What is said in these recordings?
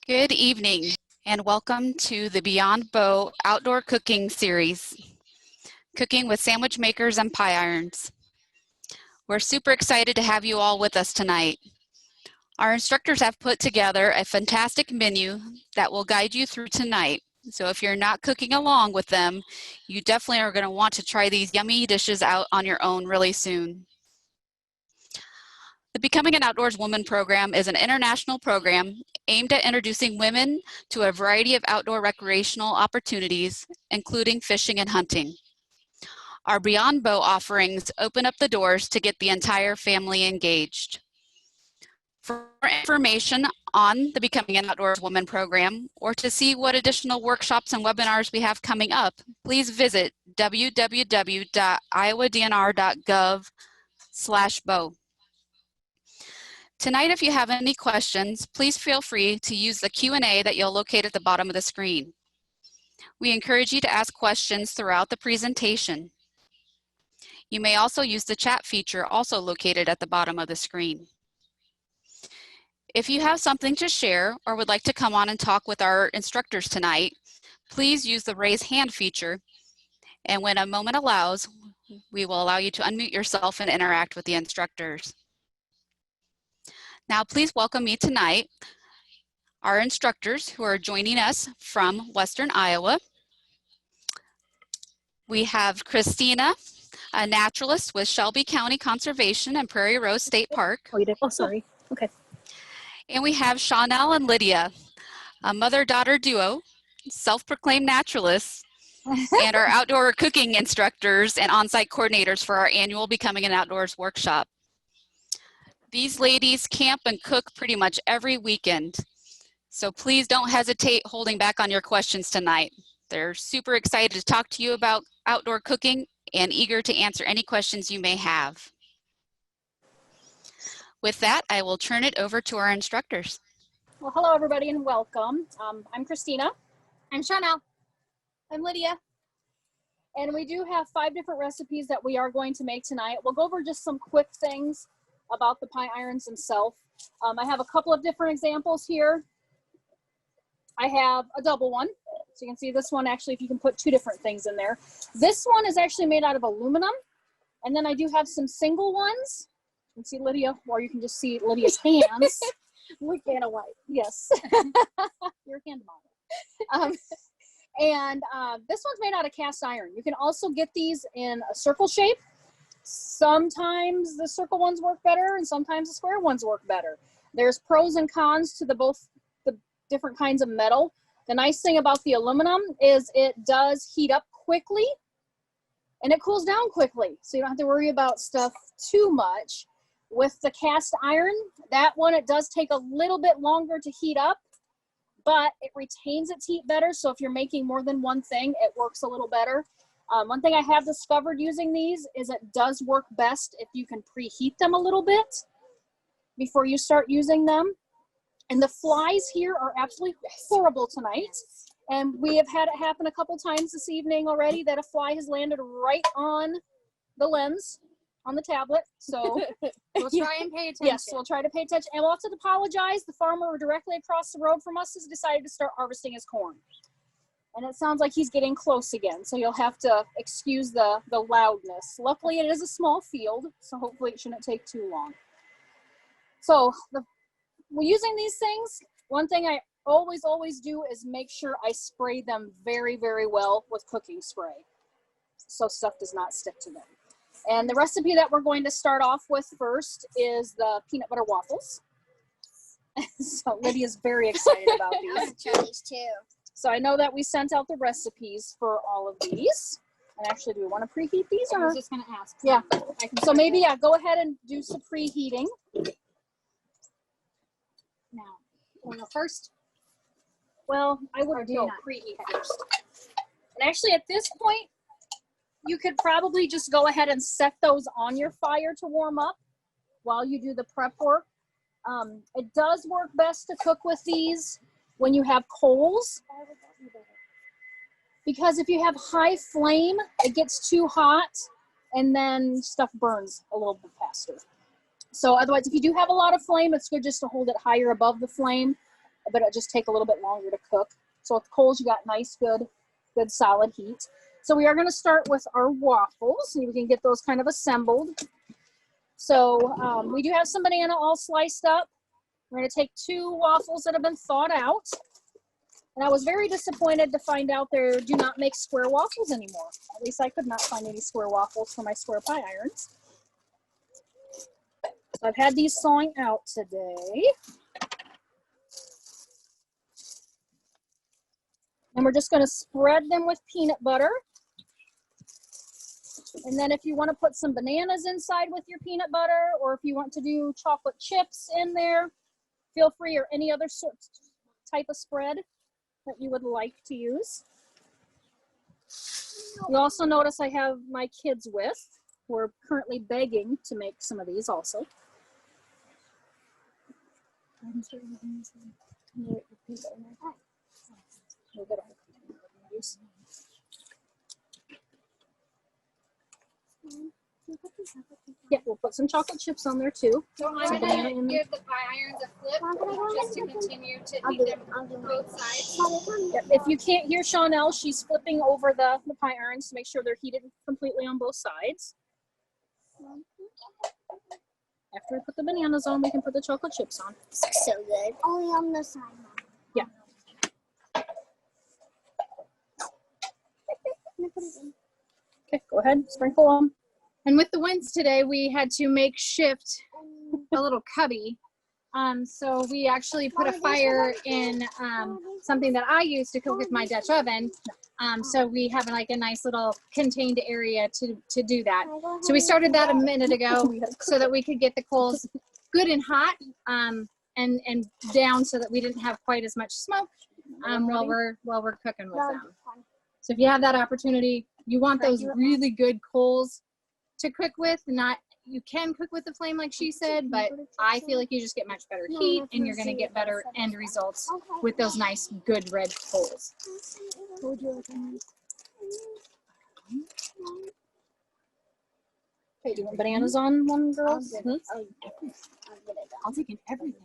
Good evening and welcome to the Beyond Bow Outdoor Cooking Series, Cooking with Sandwich Makers and Pie Irons. We're super excited to have you all with us tonight. Our instructors have put together a fantastic menu that will guide you through tonight. So if you're not cooking along with them, you definitely are going to want to try these yummy dishes out on your own really soon. The Becoming an Outdoors Woman program is an international program aimed at introducing women to a variety of outdoor recreational opportunities, including fishing and hunting. Our Beyond Bow offerings open up the doors to get the entire family engaged. For more information on the Becoming an Outdoors Woman program, or to see what additional workshops and webinars we have coming up, please visit www.iowadnr.gov/bow. Tonight, if you have any questions, please feel free to use the Q&A that you'll locate at the bottom of the screen. We encourage you to ask questions throughout the presentation. You may also use the chat feature also located at the bottom of the screen. If you have something to share or would like to come on and talk with our instructors tonight, please use the raise hand feature, and when a moment allows, we will allow you to unmute yourself and interact with the instructors. Now, please welcome me tonight, our instructors who are joining us from Western Iowa. We have Christina, a naturalist with Shelby County Conservation and Prairie Rose State Park. Oh, you did? Oh, sorry. Okay. And we have Shawnell and Lydia, a mother-daughter duo, self-proclaimed naturalists, and our outdoor cooking instructors and on-site coordinators for our annual Becoming an Outdoors workshop. These ladies camp and cook pretty much every weekend, so please don't hesitate holding back on your questions tonight. They're super excited to talk to you about outdoor cooking and eager to answer any questions you may have. With that, I will turn it over to our instructors. Well, hello, everybody, and welcome. I'm Christina. I'm Chanel. I'm Lydia. And we do have 5 different recipes that we are going to make tonight. We'll go over just some quick things about the pie irons themselves. I have a couple of different examples here. I have a double one. So you can see this one, actually, if you can put 2 different things in there. This one is actually made out of aluminum. And then I do have some single ones. You can see Lydia, or you can just see Lydia's hands. We can't white. Yes. Your hand model. This one's made out of cast iron. You can also get these in a circle shape. Sometimes the circle ones work better and sometimes the square ones work better. There's pros and cons to both the different kinds of metal. The nice thing about the aluminum is it does heat up quickly and it cools down quickly. So you don't have to worry about stuff too much. With the cast iron, that one, it does take a little bit longer to heat up, but it retains its heat better. So if you're making more than one thing, it works a little better. One thing I have discovered using these is it does work best if you can preheat them a little bit before you start using them. And the flies here are absolutely horrible tonight. And we have had it happen a couple times this evening already that a fly has landed right on the lens on the tablet. So We'll try and pay attention. yes, we'll try to pay attention. And we'll have to apologize. The farmer directly across the road from us has decided to start harvesting his corn. And it sounds like he's getting close again. So you'll have to excuse the loudness. Luckily, it is a small field, so hopefully it shouldn't take too long. So we're using these things. One thing I always do is make sure I spray them very, very well with cooking spray so stuff does not stick to them. And the recipe that we're going to start off with first is the peanut butter waffles. So Lydia's very excited about these. I'm try these too. So I know that we sent out the recipes for all of these. And actually, do we want to preheat these? I Or? was just going to ask. Yeah. I can So maybe, yeah, go ahead and do some preheating. Now, oil first. Well, I Or would do go not? preheat first. And actually, at this point, you could probably just go ahead and set those on your fire to warm up while you do the prep work. It does work best to cook with these when you have coals, because if you have high flame, it gets too hot and then stuff burns a little bit faster. So otherwise, if you do have a lot of flame, it's good just to hold it higher above the flame. but it just take a little bit longer to cook. So with coals, you got nice, good solid heat. So we are going to start with our waffles, and we can get those kind of assembled. So we do have some banana all sliced up. We're going to take 2 waffles that have been thawed out. And I was very disappointed to find out they do not make square waffles anymore. At least I could not find any square waffles for my square pie irons. So I've had these thawing out today. And we're just going to spread them with peanut butter. And then if you want to put some bananas inside with your peanut butter, or if you want to do chocolate chips in there, feel free, or any other type of spread that you would like to use. You also notice I have my kids with, who are currently begging to make some of these also. Yeah, we'll put some chocolate chips on there too. So I'm going to give the pie irons a flip just to continue to heat them both sides. Yep. If you can't hear Chanel, she's flipping over the pie irons to make sure they're heated completely on both sides. After we put the bananas on, we can put the chocolate chips on. So good. Only on the side. Yeah. Okay, go ahead, sprinkle them. And with the winds today, we had to makeshift a little cubby. So we actually put a fire in something that I use to cook with my Dutch oven. So we have like a nice little contained area to do that. So we started that a minute ago so that we could get the coals good and hot and down so that we didn't have quite as much smoke while we're cooking with them. So if you have that opportunity, you want those really good coals to cook with. You can cook with the flame like she said, but I feel like you just get much better heat and you're going to get better end results with those nice good red coals. Okay, do you want bananas on one, girls? I'll take in everything.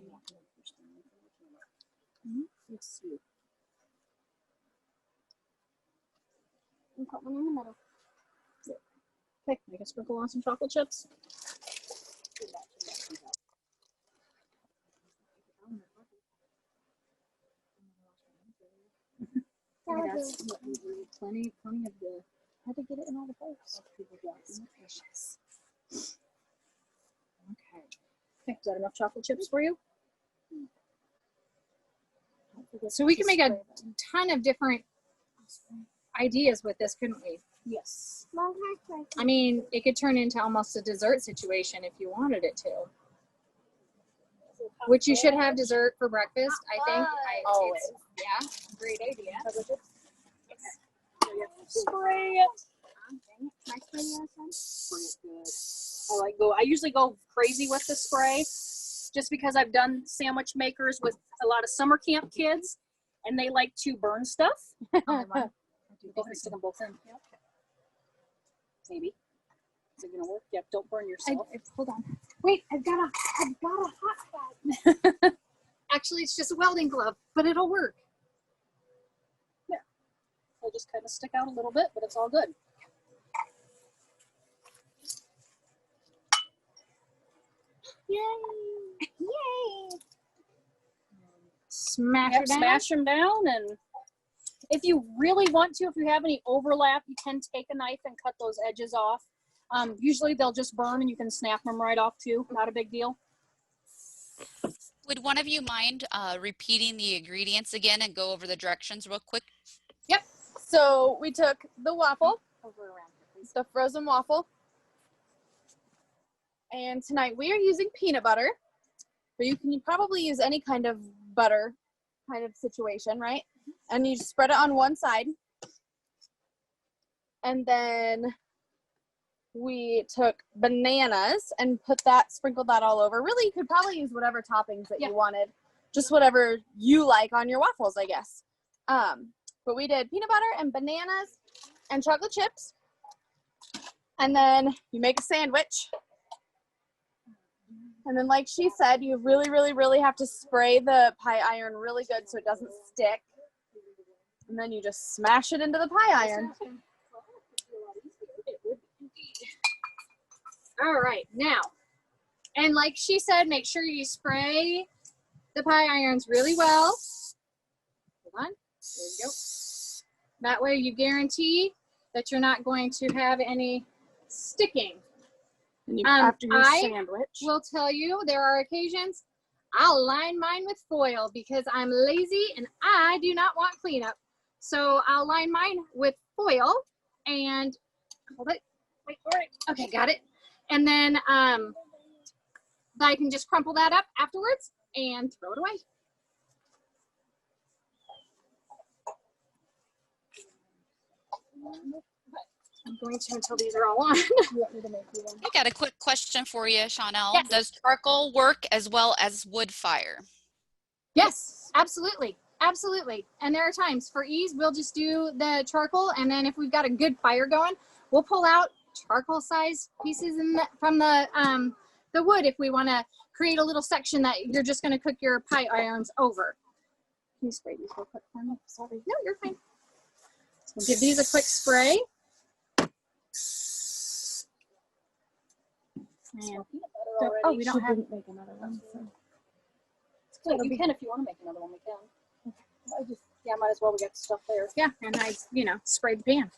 Let's see. And put one in the middle. Okay, make a sprinkle on some chocolate chips. Plenty of the. Had to get it in all the bowls. Okay. Is that enough chocolate chips for you? So we can make a ton of different ideas with this, couldn't we? Yes. I mean, it could turn into almost a dessert situation if you wanted it to. Which you should have dessert for breakfast, I think. Always. Yeah, great idea. Spray it. I usually go crazy with the spray, just because I've done sandwich makers with a lot of summer camp kids, and they like to burn stuff. Go ahead, stick them both in. Yep. Maybe. Is it gonna work? Yep. Don't burn yourself. Hold on. Wait, I've got a hot spot. Actually, it's just a welding glove, but it'll work. There. It'll just kind of stick out a little bit, but it's all good. Yay! Yay! Smash them down, and if you really want to, if you have any overlap, you can take a knife and cut those edges off. Usually they'll just burn and you can snap them right off too. Not a big deal. Would one of you mind repeating the ingredients again and go over the directions real quick? Yep. So we took the waffle, the frozen waffle, and tonight we are using peanut butter, but you can probably use any kind of butter kind of situation, right? And you spread it on one side, and then we took bananas and sprinkled that all over. Really, you could probably use whatever toppings that you wanted, just whatever you like on your waffles, I guess. But we did peanut butter and bananas and chocolate chips, and then you make a sandwich. And then like she said, you really, really, really have to spray the pie iron really good so it doesn't stick. And then you just smash it into the pie iron. All right, now, and like she said, make sure you spray the pie irons really well. Hold on, there you go. That way you guarantee that you're not going to have any sticking. And you, after your sandwich. Will tell you there are occasions I'll line mine with foil because I'm lazy and I do not want cleanup. So I'll line mine with foil and hold it. Wait for it. Okay, got it. And then I can just crumple that up afterwards and throw it away. I'm going to until these are all on. I got a quick question for you, Chanel. Yes. Does charcoal work as well as wood fire? Yes, absolutely. Absolutely. And there are times for ease, we'll just do the charcoal. And then if we've got a good fire going, we'll pull out charcoal size pieces from the wood if we want to create a little section that you're just going to cook your pie irons over. Can you spray these real quick for me? Sorry. No, you're fine. We'll give these a quick spray. And oh, we don't have. Make another one. So you can if you want to make another one. We can. I just might as well. We got stuff there. Yeah, and I sprayed the pan.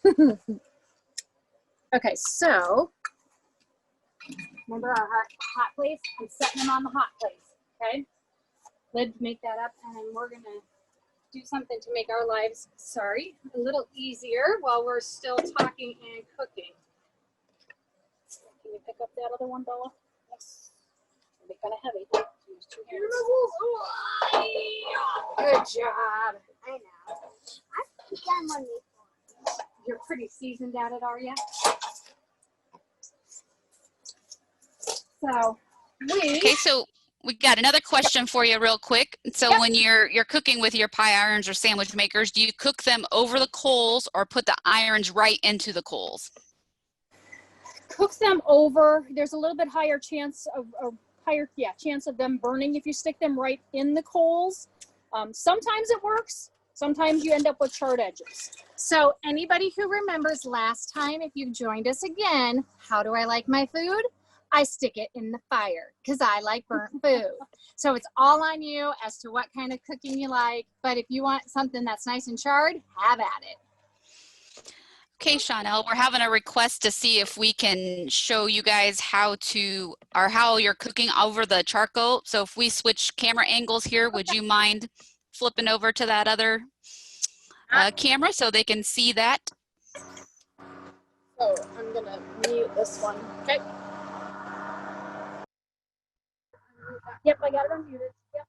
Okay, so remember our hot place? I'm setting them on the hot place. Okay, lid to make that up, and then we're gonna do something to make our lives, a little easier while we're still talking and cooking. Can you pick up that other one, Bella? Yes. It'll be kind of heavy. Use 2 hands. Good job. I know. I've done one before. You're pretty seasoned at it, are you? So Okay, so we got another question for you real quick. So when you're cooking with your pie irons or sandwich makers, do you cook them over the coals or put the irons right into the coals? Cook them over. There's a little bit higher chance of chance of them burning if you stick them right in the coals. Sometimes it works. Sometimes you end up with charred edges. So anybody who remembers last time, if you've joined us again, how do I like my food? I stick it in the fire because I like burnt food. So it's all on you as to what kind of cooking you like. But if you want something that's nice and charred, have at it. Okay, Chanel, we're having a request to see if we can show you guys how you're cooking over the charcoal. So if we switch camera angles here, would you mind flipping over to that other camera so they can see that? So I'm gonna mute this one. Okay. Yep, I got it unmuted. Yep.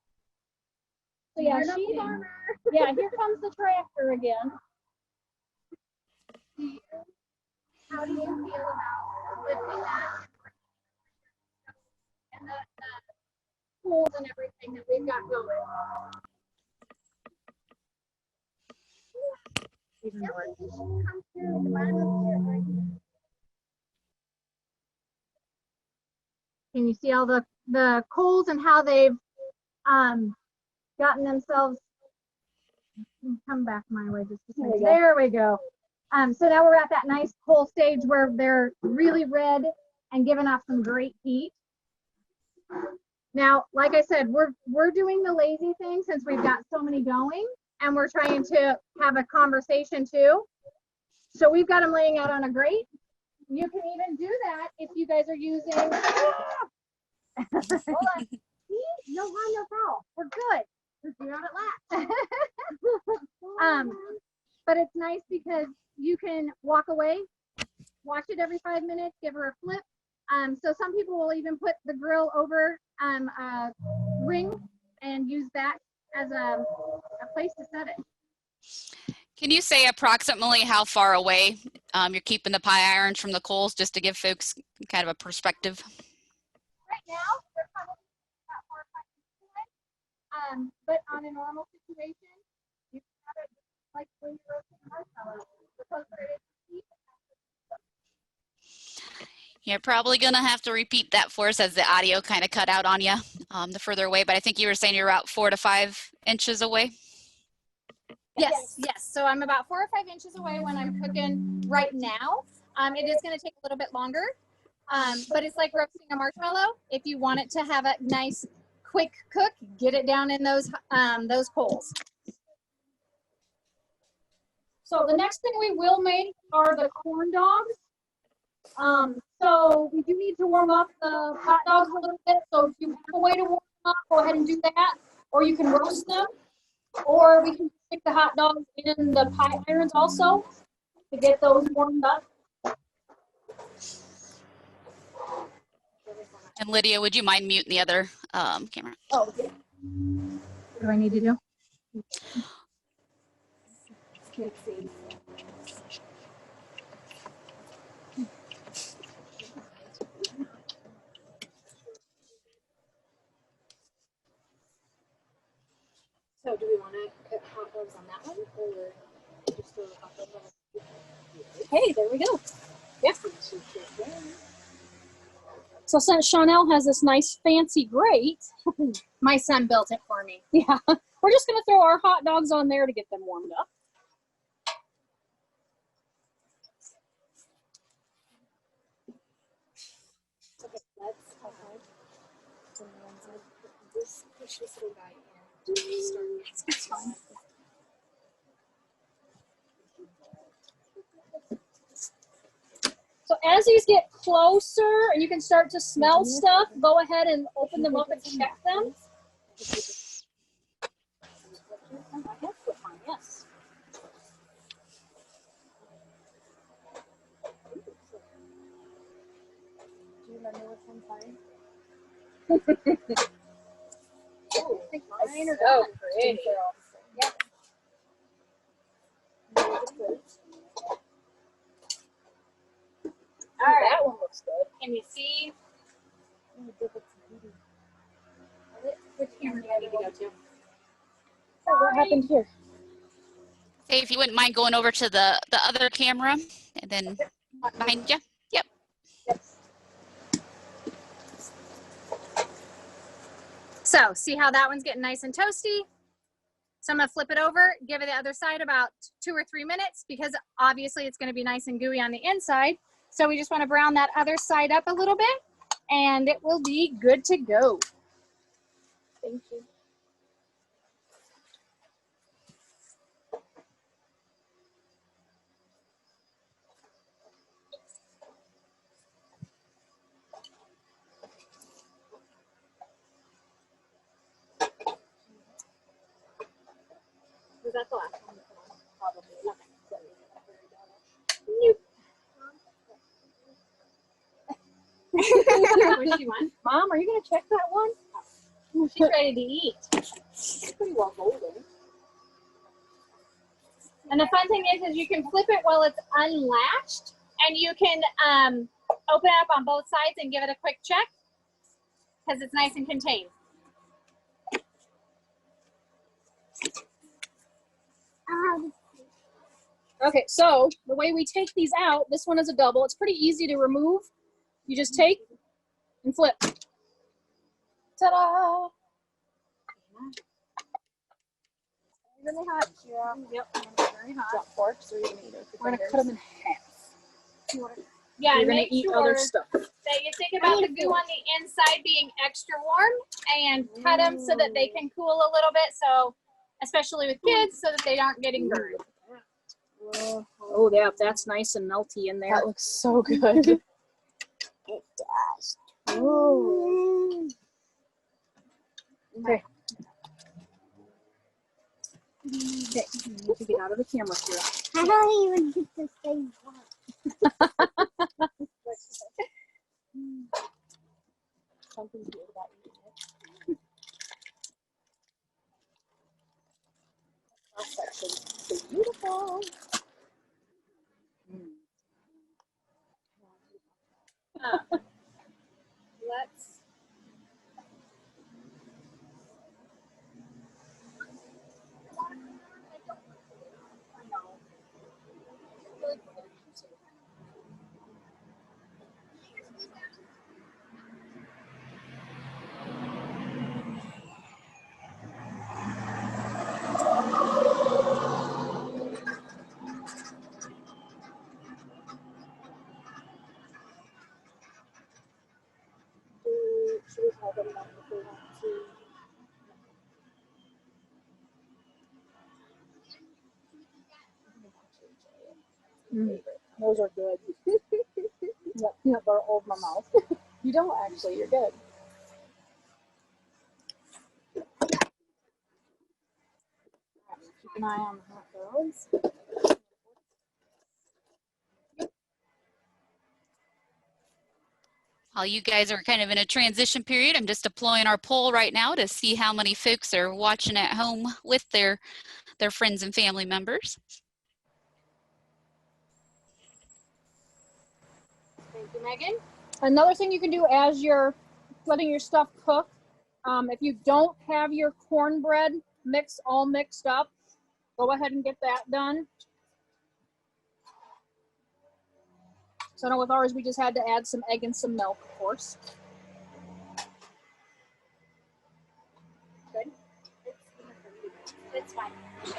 So here comes the tractor again. How do you feel about lifting that and the tools and everything that we've got going? Can you see all the coals and how they've gotten themselves? Come back my way just a second. There we go. So now we're at that nice coal stage where they're really red and giving off some great heat. Now, like I said, we're doing the lazy thing since we've got so many going, and we're trying to have a conversation too. So we've got them laying out on a grate. You can even do that if you guys are using. Hold on. See? No harm, no foul. We're good. Just do not at last. But it's nice because you can walk away, watch it every 5 minutes, give her a flip. So some people will even put the grill over a ring and use that as a place to set it. Can you say approximately how far away you're keeping the pie irons from the coals, just to give folks kind of a perspective? Right now, they're probably about 4 or 5 feet away. But on a normal situation, you can have it like when you're roasting marshmallows. The closer it is to heat, You're probably gonna have to repeat that for us as the audio kind of cut out on you the further away, but I think you were saying you're about 4 to 5 inches away. Yes. So I'm about 4 or 5 inches away when I'm cooking right now. It is going to take a little bit longer, but it's like roasting a marshmallow. If you want it to have a nice, quick cook, get it down in those coals. So the next thing we will make are the corn dogs. So we do need to warm up the hot dogs a little bit. So if you have a way to warm them up, go ahead and do that. Or you can roast them. Or we can stick the hot dogs in the pie irons also to get those warmed up. And Lydia, would you mind muting the other camera? Oh, yeah. What do I need to do? So do we want to cook hot dogs on that one, or just throw the hot dogs on? Hey, there we go. Yeah. So since Chanel has this nice fancy grate, My son built it for me. yeah, we're just gonna throw our hot dogs on there to get them warmed up. Okay, let's push this little guy in. So as these get closer and you can start to smell stuff, go ahead and open them up and check them. Yes. Do you remember which one's mine? Mine are done. Great. Yep. All right, that one looks good. Can you see? Which camera do I need to go to? Oh, what happened here? Hey, if you wouldn't mind going over to the other camera and then behind you. Yep. So see how that one's getting nice and toasty? So I'm gonna flip it over, give it the other side about 2 or 3 minutes because obviously it's gonna be nice and gooey on the inside. So we just wanna brown that other side up a little bit and it will be good to go. Thank you. Was that the last one? Probably. What she want? Mom, are you gonna check that one? She's ready to eat. It's pretty well golden. And the fun thing is you can flip it while it's unlatched and you can open it up on both sides and give it a quick check because it's nice and contained. Okay, so the way we take these out, this one is a double. It's pretty easy to remove. You just take and flip. Ta-da! Really hot. Yeah. Yep. Very hot. Drop forks, or you gonna eat it with We're gonna fingers? cut them in half. Yeah, You're and gonna make eat sure other stuff. that you think about the goo on the inside being extra warm and cut them so that they can cool a little bit. So, especially with kids, so that they aren't getting burned. Oh, yeah, that's nice and melty in there. That looks so good. It does. Oh. Okay. Okay, you need to get out of the camera here. I don't even get to say what. Something weird about eating it. Section. So beautiful. Let's. chocolate milk if they want to. Those are good. Yep, peanut butter all over my mouth. You don't actually, you're good. Keep an eye on the hot dogs. While you guys are kind of in a transition period, I'm just deploying our poll right now to see how many folks are watching at home with their friends and family members. Thank you, Megan. Another thing you can do as you're letting your stuff cook, if you don't have your cornbread mix all mixed up, go ahead and get that done. So I know with ours, we just had to add some egg and some milk, of course. Good. It's fine. I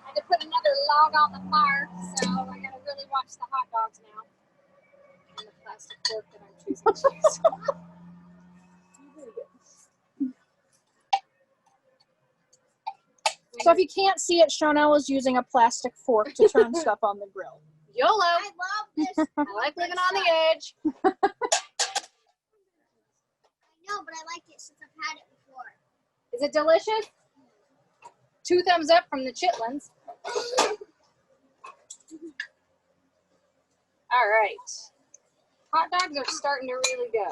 had to put another log on the fire, so I gotta really watch the hot dogs now. And the plastic fork that I'm choosing to use. So if you can't see it, Chanel is using a plastic fork to turn stuff on the grill. YOLO! I love this. I like living on the edge. I know, but I like it since I've had it before. Is it delicious? 2 thumbs up from the chitlins. All right. Hot dogs are starting to really go.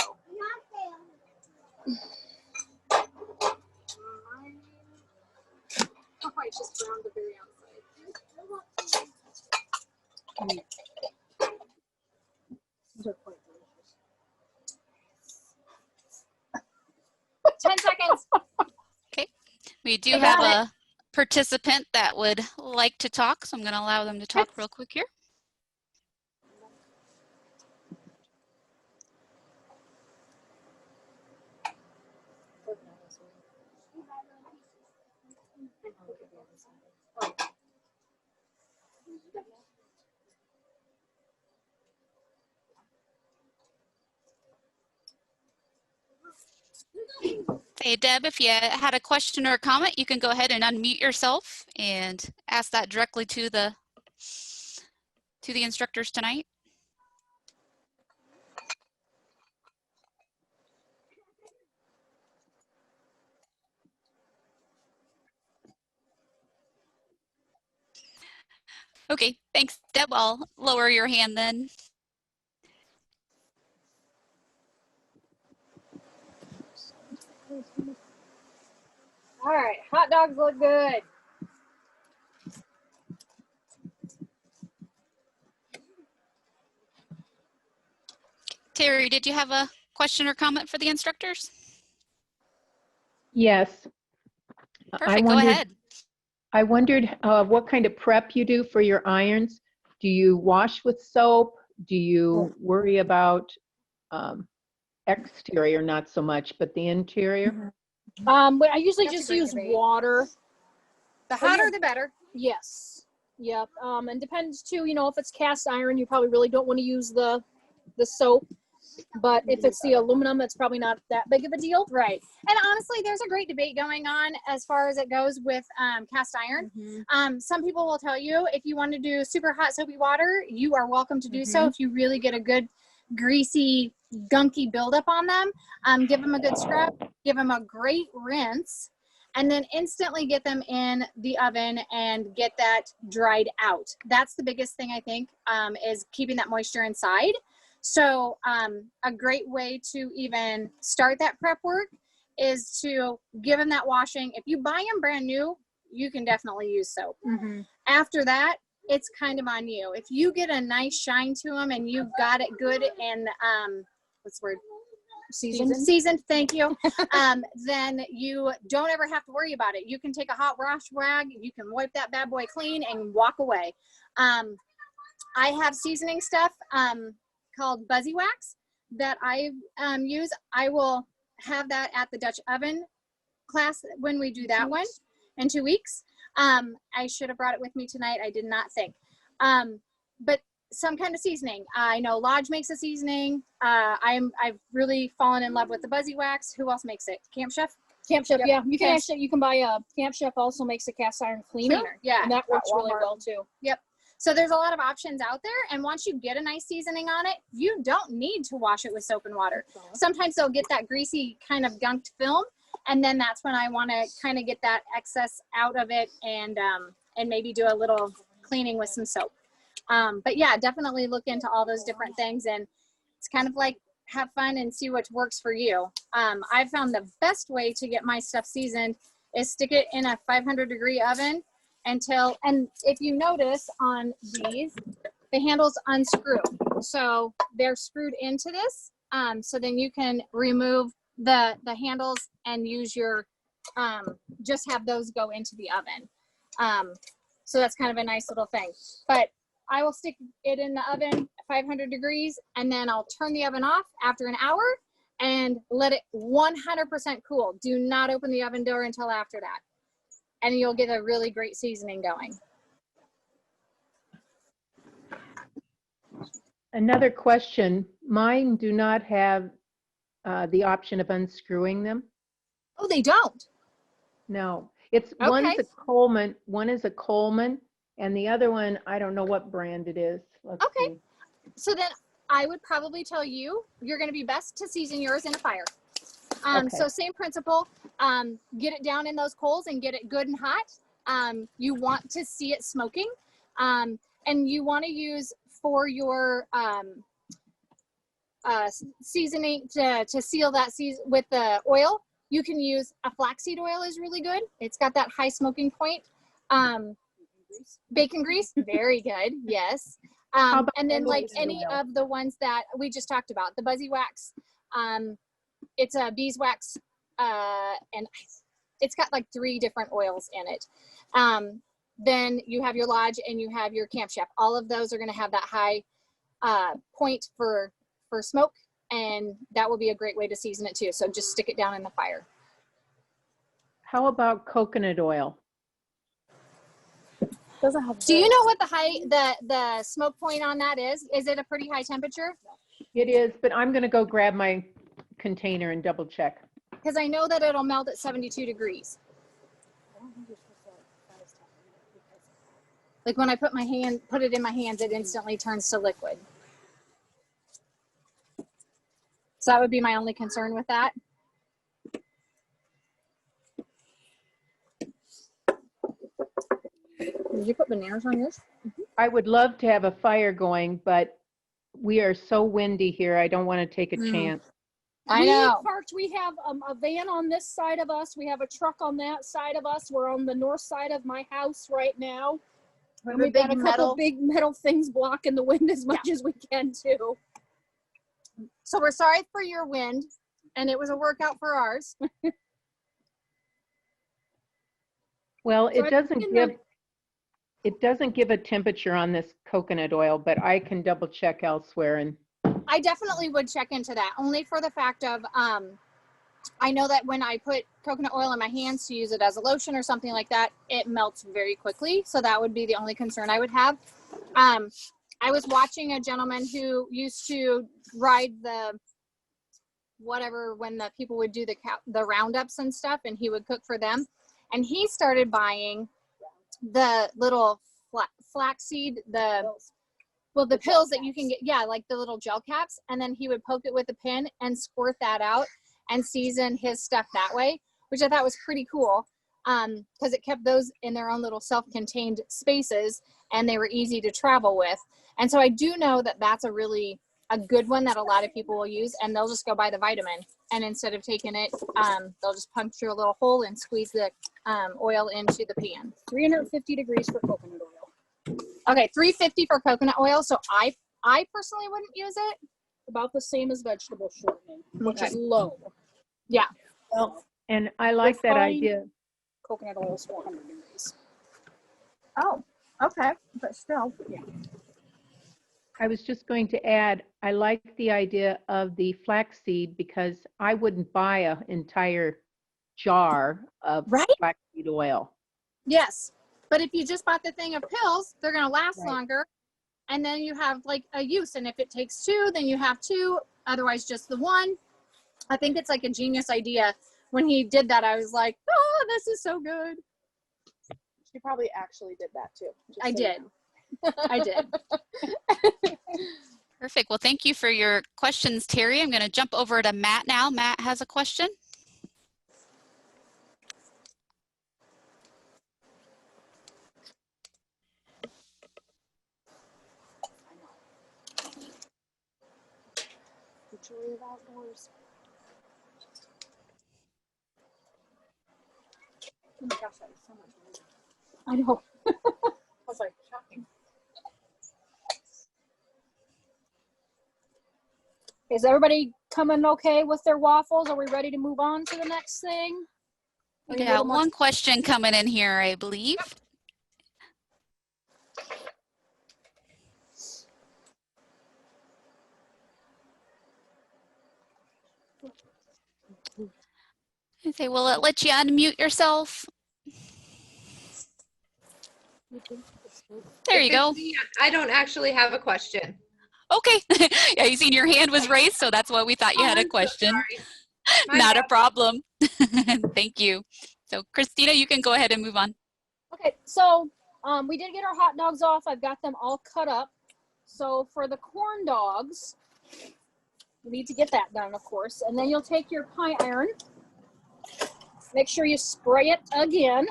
Oh, I just browned the very outside. These are quite delicious. 10 seconds. We do have a participant that would like to talk, so I'm going to allow them to talk real quick here. Hey, Deb, if you had a question or a comment, you can go ahead and unmute yourself and ask that directly to the instructors tonight. Okay, thanks, Deb. I'll lower your hand then. All right, hot dogs look good. Terry, did you have a question or comment for the instructors? Yes. Perfect, go ahead. I wondered what kind of prep you do for your irons. Do you wash with soap? Do you worry about exterior, not so much, but the interior? But I usually That's a just great use debate. water. The hotter, the better. Yes. Yep. And depends too, you know, if it's cast iron, you probably really don't want to use the soap. But if it's the aluminum, it's probably not that big of a deal. Right. And honestly, there's a great debate going on as far as it goes with cast iron. Some people will tell you if you want to do super hot soapy water, you are welcome to do so. If you really get a good greasy, gunky buildup on them, give them a good scrub, give them a great rinse, and then instantly get them in the oven and get that dried out. That's the biggest thing I think is keeping that moisture inside. So a great way to even start that prep work is to give them that washing. If you buy them brand new, you can definitely use soap. After that, it's kind of on you. If you get a nice shine to them and you've got it good and what's the word? Seasoned, thank you. Then you don't ever have to worry about it. You can take a hot wash rag, you can wipe that bad boy clean and walk away. I have seasoning stuff called Buzzy Wax that I use. I will have that at the Dutch oven class when we do that one in 2 weeks. I should have brought it with me tonight. I did not think. But some kind of seasoning. I know Lodge makes a seasoning. I've really fallen in love with the Buzzy Wax. Who else makes it? Camp Chef? Camp Chef, Yep. yeah. You can Okay. actually, you can buy a Camp Chef also makes a cast iron cleaner. Yeah. And that works really Walmart. well too. Yep. So there's a lot of options out there. And once you get a nice seasoning on it, you don't need to wash it with soap and water. Sometimes they'll get that greasy kind of gunked film. And then that's when I want to kind of get that excess out of it and maybe do a little cleaning with some soap. But yeah, definitely look into all those different things. And it's kind of like have fun and see what works for you. I found the best way to get my stuff seasoned is stick it in a 500-degree oven until, and if you notice on these, the handles unscrew. So they're screwed into this. So then you can remove the handles and use your, just have those go into the oven. So that's kind of a nice little thing. But I will stick it in the oven 500 degrees and then I'll turn the oven off after an hour and let it 100% cool. Do not open the oven door until after that. And you'll get a really great seasoning going. Another question. Mine do not have the option of unscrewing them. Oh, they don't? No, it's Okay. one's a Coleman, one is a Coleman, and the other one, I don't know what brand it is. Let's Okay. see. So then I would probably tell you, you're going to be best to season yours in a fire. Okay. So same principle, get it down in those coals and get it good and hot. You want to see it smoking. And you want to use for your seasoning to seal that with the oil. You can use a flaxseed oil is really good. It's got that high smoking point. Bacon grease, very good. Yes. about And then like any oil? of the ones that we just talked about, the Buzzy Wax, it's a beeswax, and it's got like 3 different oils in it. Then you have your Lodge and you have your Camp Chef. All of those are going to have that high point for smoke, and that will be a great way to season it too. So just stick it down in the fire. How about coconut oil? Doesn't have. Do you know what the smoke point on that is? Is it a pretty high temperature? It is, but I'm going to go grab my container and double check. Because I know that it'll melt at 72 degrees. Like when I put it in my hands, it instantly turns to liquid. So that would be my only concern with that. Did you put bananas on yours? I would love to have a fire going, but we are so windy here. I don't want to take a chance. I know. We have a van on this side of us. We have a truck on that side of us. We're on the north side of my house right now. And we've got a couple big metal things blocking the wind as much as we can too. So we're sorry for your wind, and it was a workout for ours. Well, So it doesn't give a temperature on this coconut oil, but I can double check elsewhere. And I definitely would check into that, only for the fact of I know that when I put coconut oil in my hands to use it as a lotion or something like that, it melts very quickly. So that would be the only concern I would have. I was watching a gentleman who used to ride the whatever when the people would do the roundups and stuff, and he would cook for them. And he started buying the little flaxseed, the pills that you can get, like the little gel caps, and then he would poke it with a pin and squirt that out and season his stuff that way, which I thought was pretty cool, because it kept those in their own little self-contained spaces and they were easy to travel with. And so I do know that that's a good one that a lot of people will use, and they'll just go buy the vitamin, and instead of taking it, they'll just puncture a little hole and squeeze the oil into the pan. 350 degrees for coconut oil. Okay, 350 for coconut oil. So I personally wouldn't use it. About the same as vegetable shortening, which Okay. is low. Yeah. Well, and I like that refined idea. coconut oil is 400 degrees. Oh, okay, but still. Yeah. I was just going to add, I like the idea of the flaxseed because I wouldn't buy an entire jar of Right? flaxseed oil. Yes. But if you just bought the thing of pills, they're going to last Right. longer. And then you have like a use. And if it takes 2, then you have 2. Otherwise, just the 1. I think it's like a genius idea. When he did that, I was like, oh, this is so good. She probably actually did that too. just I so you did. know. I did. Perfect. Well, thank you for your questions, Terry. I'm going to jump over to Matt now. Matt has a question. The joy of outdoors. Oh my gosh, that was so much noise. I know. I was like shocking. Is everybody coming okay with their waffles? Are we ready to move on to the next thing? We got one question coming in here, I believe. Okay, will it let you unmute yourself? There you go. I don't actually have a question. Okay. Yeah, you seen your hand was raised, so that's why we thought you had a question. My Not a bad. problem. Thank you. So Christina, you can go ahead and move on. Okay, so we did get our hot dogs off. I've got them all cut up. So for the corn dogs, you need to get that done, of course. And then you'll take your pie iron. Make sure you spray it again.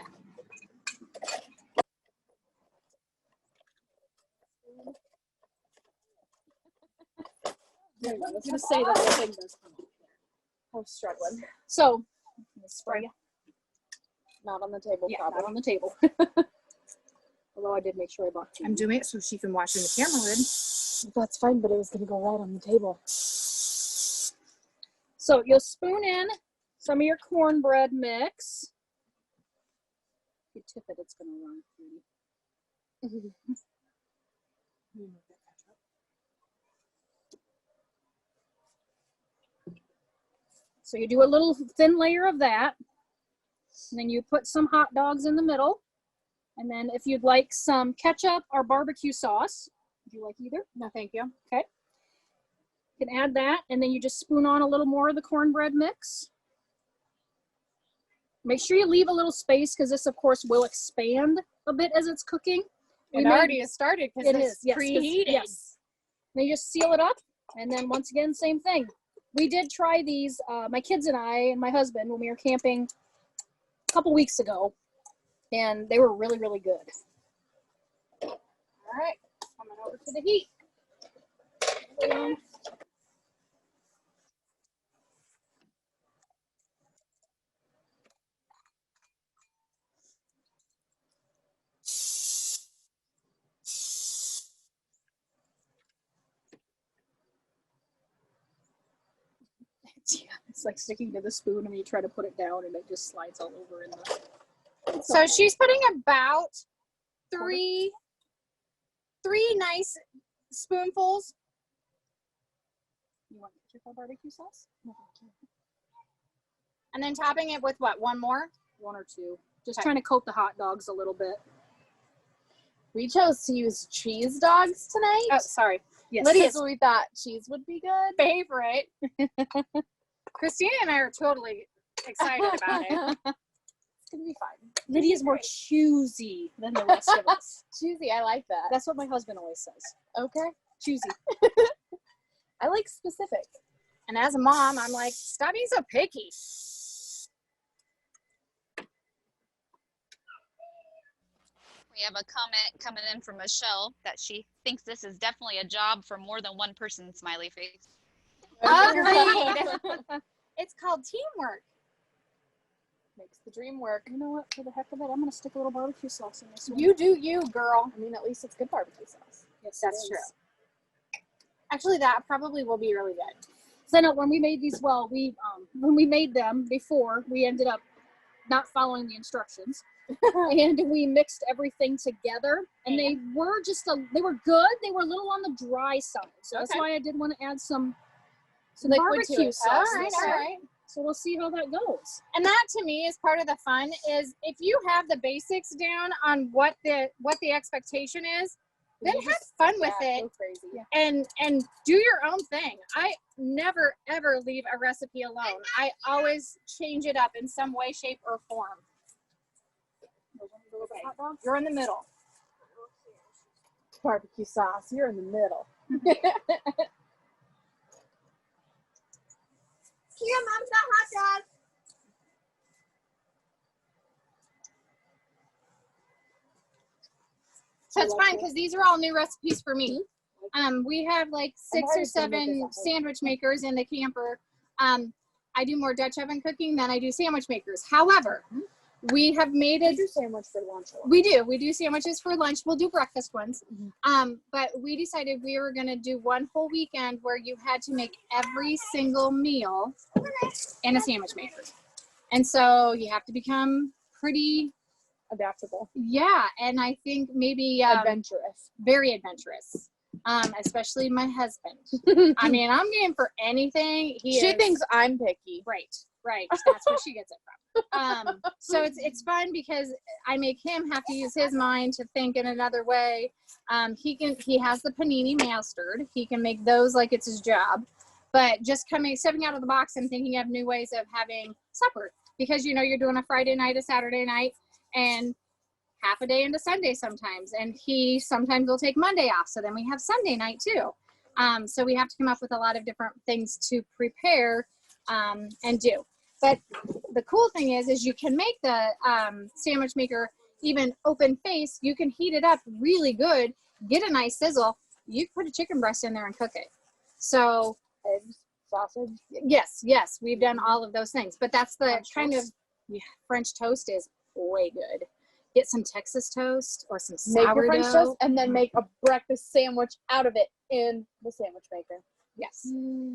I was going to say that the thing does come up. I was struggling. So, spray. Not on the table, Yeah, probably. not on the table. Although I did make sure I bought 2. I'm doing it so she can watch in the camera lid. That's fine, but it was gonna go right on the table. So you'll spoon in some of your cornbread mix. If you tip it, it's going to run pretty. So you do a little thin layer of that. And then you put some hot dogs in the middle. And then if you'd like some ketchup or barbecue sauce, would you like either? No, thank you. Okay. You can add that, and then you just spoon on a little more of the cornbread mix. Make sure you leave a little space because this, of course, will expand a bit as it's cooking. It already has started because It is, yes, 'cause- preheating. yes. Then you just seal it up, and then once again, same thing. We did try these, my kids and I and my husband, when we were camping a couple weeks ago, and they were really, really good. All right, coming over to the heat. It's like sticking to the spoon and you try to put it down and it just slides all over in the. So she's putting about three nice spoonfuls. You want ketchup or barbecue sauce? And then topping it with what, 1 more? 1 or 2. Just Okay. trying to coat the hot dogs a little bit. We chose to use cheese dogs tonight. Oh, sorry. Yes. Because we thought cheese would be good. Favorite. Christina and I are totally excited about it. It's gonna be fine. Lydia's more choosy than the rest of us. Cheesy, I like that. That's what my husband always says. Okay. Choosy. I like specific. And as a mom, I'm like, stop being so picky. We have a comment coming in from Michelle that she thinks this is definitely a job for more than one person, smiley face. Agreed. It's called teamwork. Makes the dream work. You know what? For the heck of it, I'm going to stick a little barbecue sauce in this one. You do you, girl. I mean, at least it's good barbecue sauce. Yes, That's it true. is. Actually, that probably will be really good. So no, when we made these, well, when we made them before, we ended up not following the instructions, and we mixed everything together, and they were they were good. They were a little on the dry side, so that's Okay. why I did want to add some Liquid to barbecue it. sauce. All right, this all time. right. So we'll see how that goes. And that to me is part of the fun, is if you have the basics down on what the expectation is, then have fun with it. Go crazy. And do your own thing. I never ever leave a recipe alone. I always change it up in some way, shape, or form. You're in the middle. Barbecue sauce. You're in the middle. Here, Mom's got hot dog. So it's fine because these are all new recipes for me. We have like 6 or 7 sandwich makers in the camper. I do more Dutch oven cooking than I do sandwich makers. However, we have made it. We do sandwich for lunch. We do sandwiches for lunch. We'll do breakfast ones. But we decided we were going to do one whole weekend where you had to make every single meal in a sandwich maker. And so you have to become pretty Adaptable. Yeah, and I think maybe Adventurous. very adventurous, especially my husband. I mean, I'm game for anything. She thinks I'm picky. Right. That's where she gets it from. So it's fun because I make him have to use his mind to think in another way. He has the panini mastered. He can make those like it's his job. But just stepping out of the box and thinking of new ways of having supper, because you're doing a Friday night, a Saturday night, and half a day into Sunday sometimes. And he sometimes will take Monday off. So then we have Sunday night too. So we have to come up with a lot of different things to prepare and do. But the cool thing is you can make the sandwich maker even open face. You can heat it up really good, get a nice sizzle. You can put a chicken breast in there and cook it. So Eggs, sausage. Yes, we've done all of those things. But that's the French toast is way good. Get some Texas toast or some sourdough. Make your French toast and then make a breakfast sandwich out of it in the sandwich maker. Yes.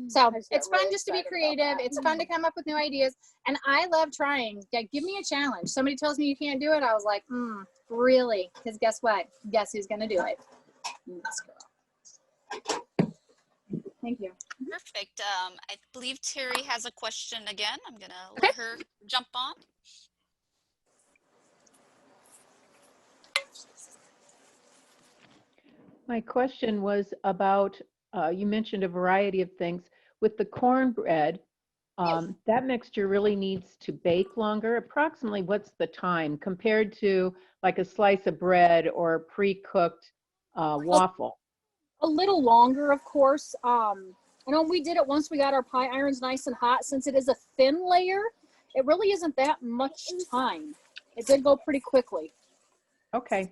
So it's fun really just to be excited about creative. that. It's fun to come up with new ideas. And I love trying. Yeah, give me a challenge. Somebody tells me you can't do it. I was like, really? Because guess what? Guess who's going to do it? This girl. Thank you. Perfect. I believe Terry has a question again. I'm going to let her jump on. My question was about, you mentioned a variety of things. With the cornbread, that mixture really needs to bake longer. Approximately what's the time compared to like a slice of bread or a pre-cooked waffle? A little longer, of course. I know we did it once we got our pie irons nice and hot. Since it is a thin layer, it really isn't that much time. It did go pretty quickly. Okay.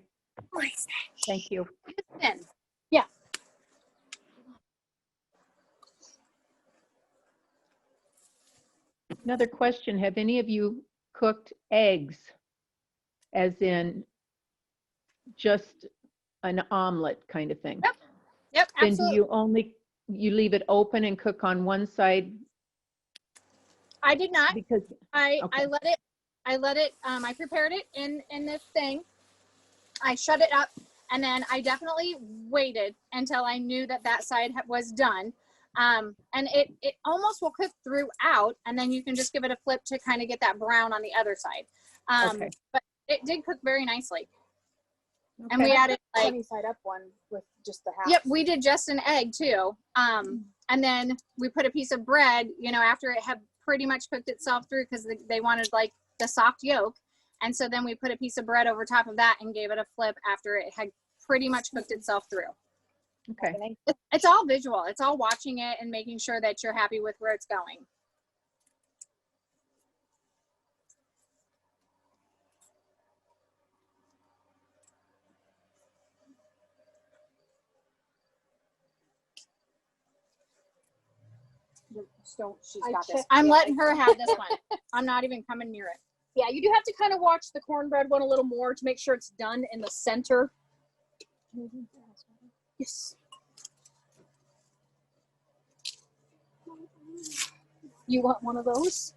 Thank you. Thin. Yeah. Another question. Have any of you cooked eggs, as in just an omelet kind of thing? Yep, Then absolutely. you leave it open and cook on one side? I did not. Because I okay. let it, I prepared it in this thing. I shut it up, and then I definitely waited until I knew that side was done. And it almost will cook throughout, and then you can just give it a flip to kind of get that brown on the other side. Okay. But it did cook very nicely. Okay. And we added like, Sunny side up one with just the half. yep, we did just an egg too. And then we put a piece of bread, after it had pretty much cooked itself through, because they wanted like the soft yolk. And so then we put a piece of bread over top of that and gave it a flip after it had pretty much cooked itself through. Okay. It's all visual. It's all watching it and making sure that you're happy with where it's going. She's got this. I'm letting her have this one. I'm not even coming near it. Yeah, you do have to kind of watch the cornbread one a little more to make sure it's done in the center. Yes. You want one of those?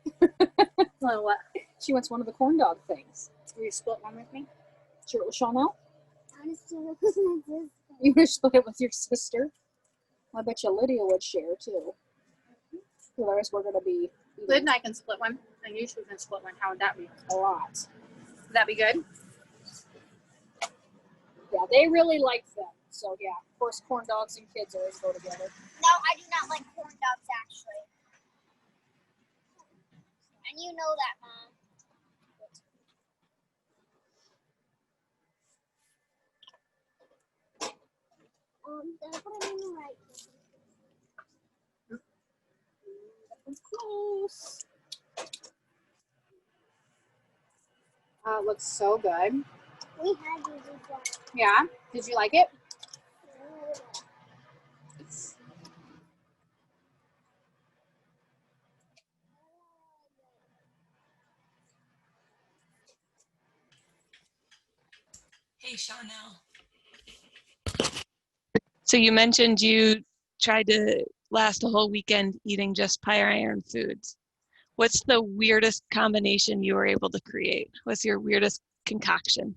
Well, she wants one of the corn dog things. Will you split one with me? Share it with Chanel? You would split it with your sister? I bet you Lydia would share too. Otherwise, we're going to be Lid and I can split one, and you two can split one. How would that be? A lot. Would that be good? Yeah, they really like them. So yeah, of course, corn dogs and kids always go together. No, I do not like corn dogs, actually. And you know that, Mom. Did I put it in the right? It's close. It looks so good. We had these before. Yeah. Did you like it? Hey, Chanel. So you mentioned you tried to last a whole weekend eating just Pie Iron foods. What's the weirdest combination you were able to create? What's your weirdest concoction?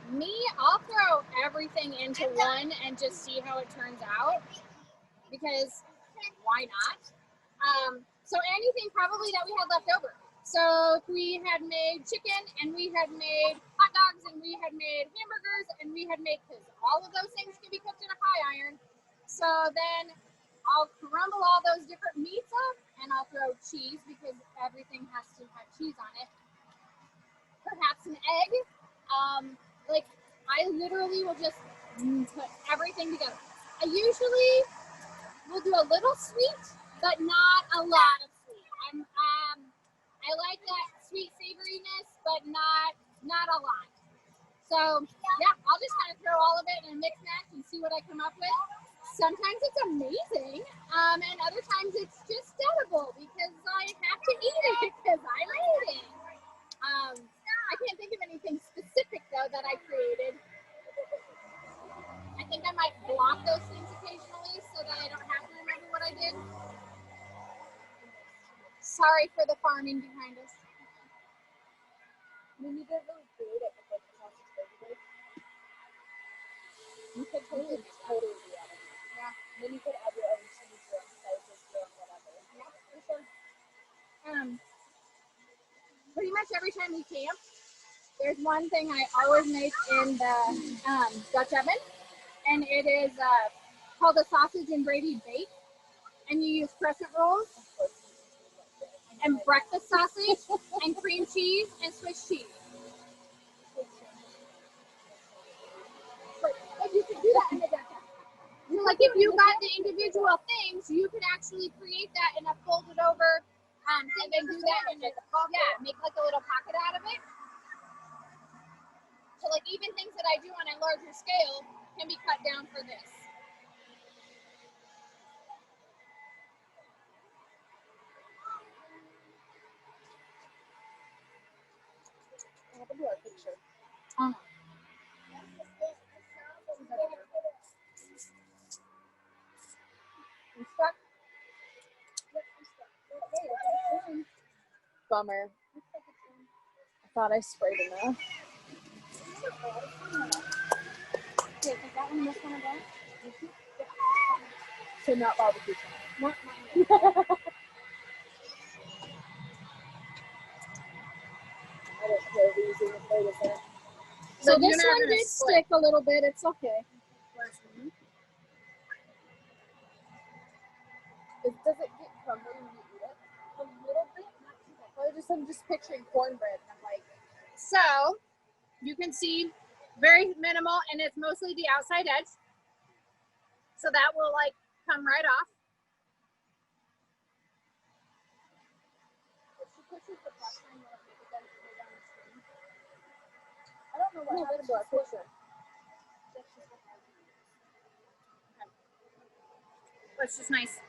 Me, I'll throw everything into one and just see how it turns out, because why not? So anything probably that we had left over. So if we had made chicken and we had made hot dogs and we had made hamburgers and we had made, because all of those things can be cooked in a pie iron. So then I'll crumble all those different meats up and I'll throw cheese, because everything has to have cheese on it. Perhaps an egg. Like, I literally will just put everything together. I usually will do a little sweet, but not a lot of sweet. I like that sweet savoriness, but not a lot. So yeah, I'll just kind of throw all of it in a mix match and see what I come up with. Sometimes it's amazing, and other times it's just edible because I have to eat it because I made it. I can't think of anything specific though that I created. I think I might block those things occasionally so that I don't have to remember what I did. Sorry for the farming behind us. I mean, you didn't really create it with like the sausage vegetables. You could totally do that. Yeah. And then you could add your own cheese, your own spices, your own whatever. Yeah, for sure. Pretty much every time we camp, there's one thing I always make in the Dutch oven, and it is called a sausage and gravy bake. And you use crescent rolls and breakfast sausage and cream cheese and Swiss cheese. But you can do that in the Dutch oven. Like if you got the individual things, you could actually create that in a folded over thing and do that in make like a little pocket out of it. So like even things that I do on a larger scale can be cut down for this. What happened to our picture? You stuck? Bummer. I thought I sprayed enough. Okay, is that one, this one, or that? So not barbecue sauce. Not mine. I don't care if using the flavor there. So But this you're not one gonna did split. stick a little bit. It's okay. Does it get crumbly when you eat it? A little bit, not too bad. I'm just picturing cornbread, and I'm like, So you can see very minimal, and it's mostly the outside edge. So that will like come right off. if she pushes the plus sign, will it make it then goes on the screen? I don't know what happened to our picture. It's just nice.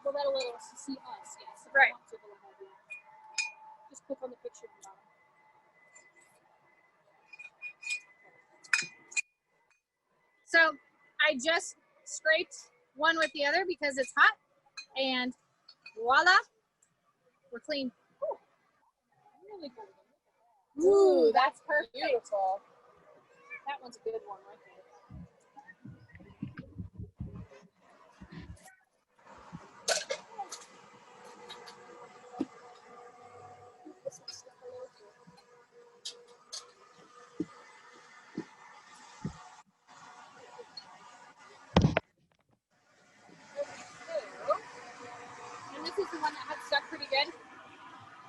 Well, that'll let us see us. Yes. If we Right. want to, we'll have you. Just click on the picture at the bottom. So I just scraped one with the other because it's hot, and voila, we're clean. Really good. Ooh, that's perfect. Beautiful. That one's a good one right there.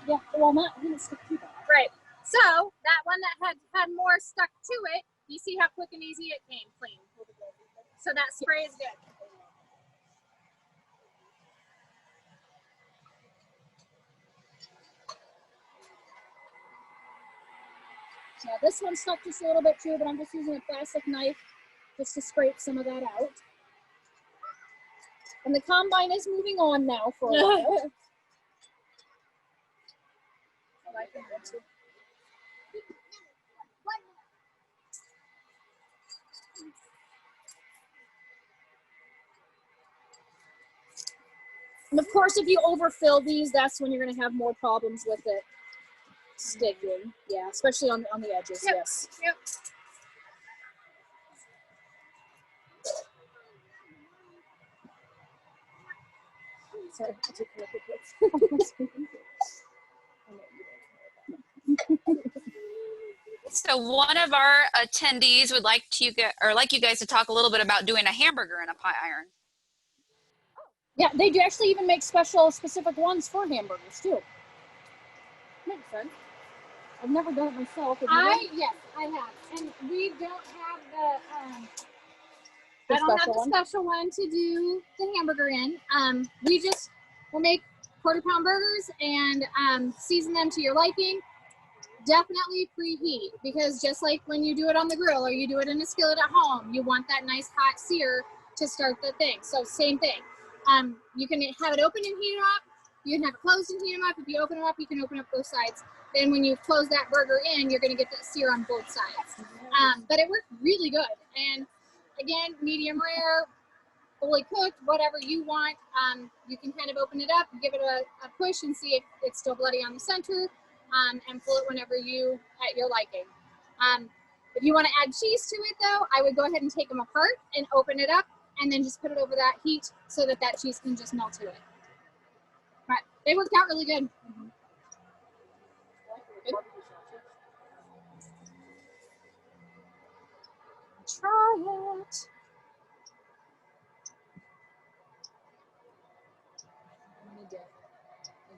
Yeah, well, not I'm gonna stick to that. Right. So that one that had more stuck to it, you see how quick and easy it came clean. So that spray is good. Yeah, this one stuck just a little bit too, but I'm just using a plastic knife just to scrape some of that out. And the combine is moving on now for a while. And of course, if you overfill these, that's when you're going to have more problems with it sticking. Yeah, especially on the edges. Yep. Yes. Yep. Sorry, I'll take a look at this. So one of our attendees would like to like you guys to talk a little bit about doing a hamburger in a pie iron. Yeah, they do actually even make specific ones for hamburgers too. Makes sense. I've never done it myself. Yes, I have, and we don't have I don't have the special one to do the hamburger in. We'll make quarter-pound burgers and season them to your liking. Definitely preheat, because just like when you do it on the grill or you do it in a skillet at home, you want that nice hot sear to start the thing. So same thing. You can have it open and heat it up. You can have it closed and heat them up. If you open them up, you can open up both sides. Then when you close that burger in, you're going to get that sear on both sides. But it worked really good. And again, medium rare, fully cooked, whatever you want. You can kind of open it up, give it a push and see if it's still bloody on the center, and pull it whenever at your liking. If you want to add cheese to it though, I would go ahead and take them apart and open it up and then just put it over that heat so that cheese can just melt to it. But they worked out really good. Try it.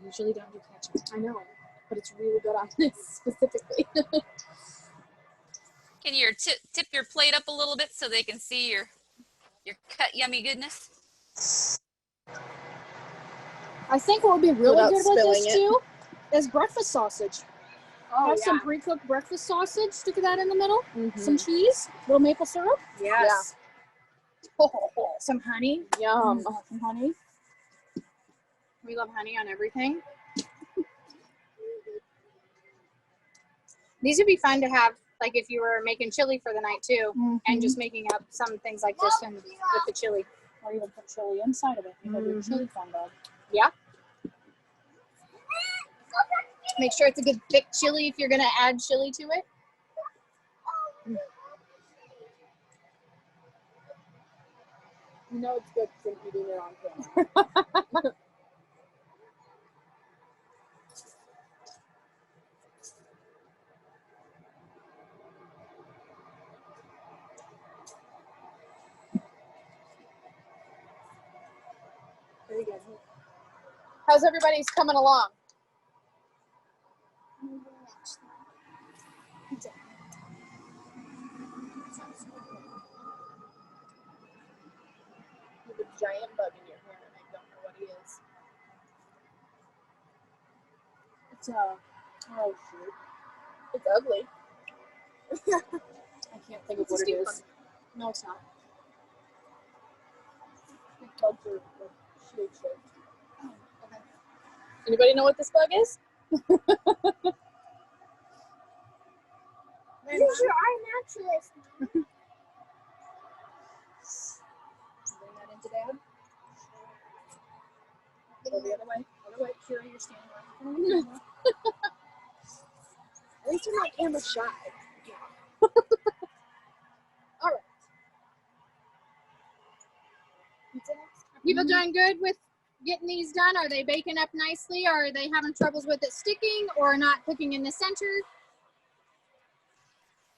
I usually don't do ketchup. I know, but it's really good on this specifically. Can you tip your plate up a little bit so they can see your cut yummy goodness? I think what would be really Without good with this spilling too is breakfast sausage. Have some pre-cooked breakfast sausage, stick that in the middle, some cheese, little maple syrup. Yes. Oh, some honey. Yum. Some honey. We love honey on everything. These would be fun to have, like if you were making chili for the night too, and just making up some things like this with the chili. Or even put chili inside of it. You know, do chili fun dog. Yeah. Make sure it's a good thick chili if you're going to add chili to it. You know it's good from eating it on camera. Very good. How's everybody's coming along? You have a giant bug in your hair and I don't know what he is. It's oh shoot. It's ugly. I can't think of what it is. No, it's not. Big bugs are like shaped. Oh, okay. Anybody know what this bug is? Use your eye naturalist. Bring that into Dad. Go the other way. Other way. Kira, you're standing right in front of the camera. At least you're not camera shy. All right. Are people doing good with getting these done? Are they baking up nicely? Or are they having troubles with it sticking or not cooking in the center?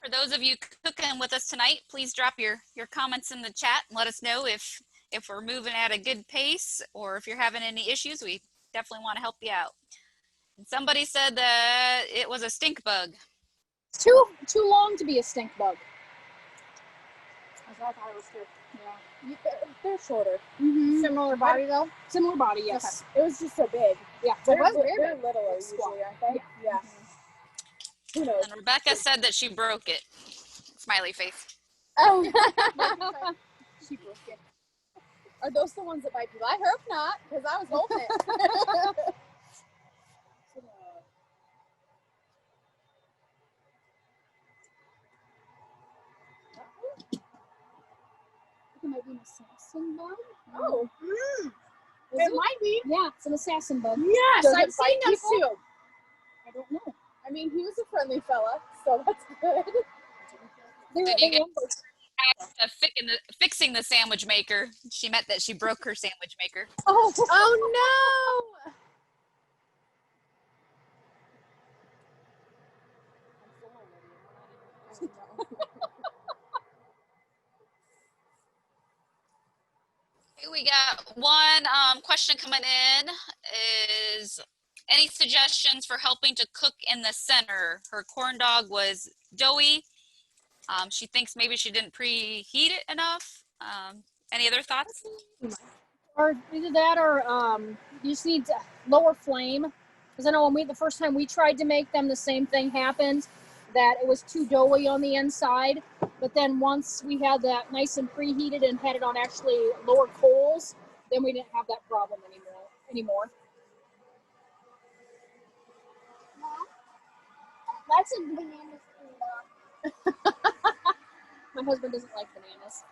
For those of you cooking with us tonight, please drop your comments in the chat and let us know if we're moving at a good pace or if you're having any issues. We definitely want to help you out. Somebody said that it was a stink bug. It's too long to be a stink bug. I thought it was too. Yeah. They're shorter. Similar body though? Similar body, yes. It was just so big. Yeah. They're very littler Squat. usually, aren't they? Yeah. Who knows? And Rebecca said that she broke it. Smiley face. Oh. She broke it. Are those the ones that bite people? I hope not, because I was holding it. It might be an assassin bug. Oh. It might be. Yeah, it's an assassin bug. Yes, Does I've it seen bite them people? too. I don't know. I mean, he was a friendly fella, so that's good. Did you get fixing the sandwich maker? She meant that she broke her sandwich maker. Oh no! Okay, we got one question coming in. Is any suggestions for helping to cook in the center? Her corn dog was doughy. She thinks maybe she didn't preheat it enough. Any other thoughts? Or either that or you just need to lower flame. Because I know when the first time we tried to make them, the same thing happened, that it was too doughy on the inside. But then once we had that nice and preheated and had it on actually lower coals, then we didn't have that problem anymore. That's a banana food. My husband doesn't like bananas.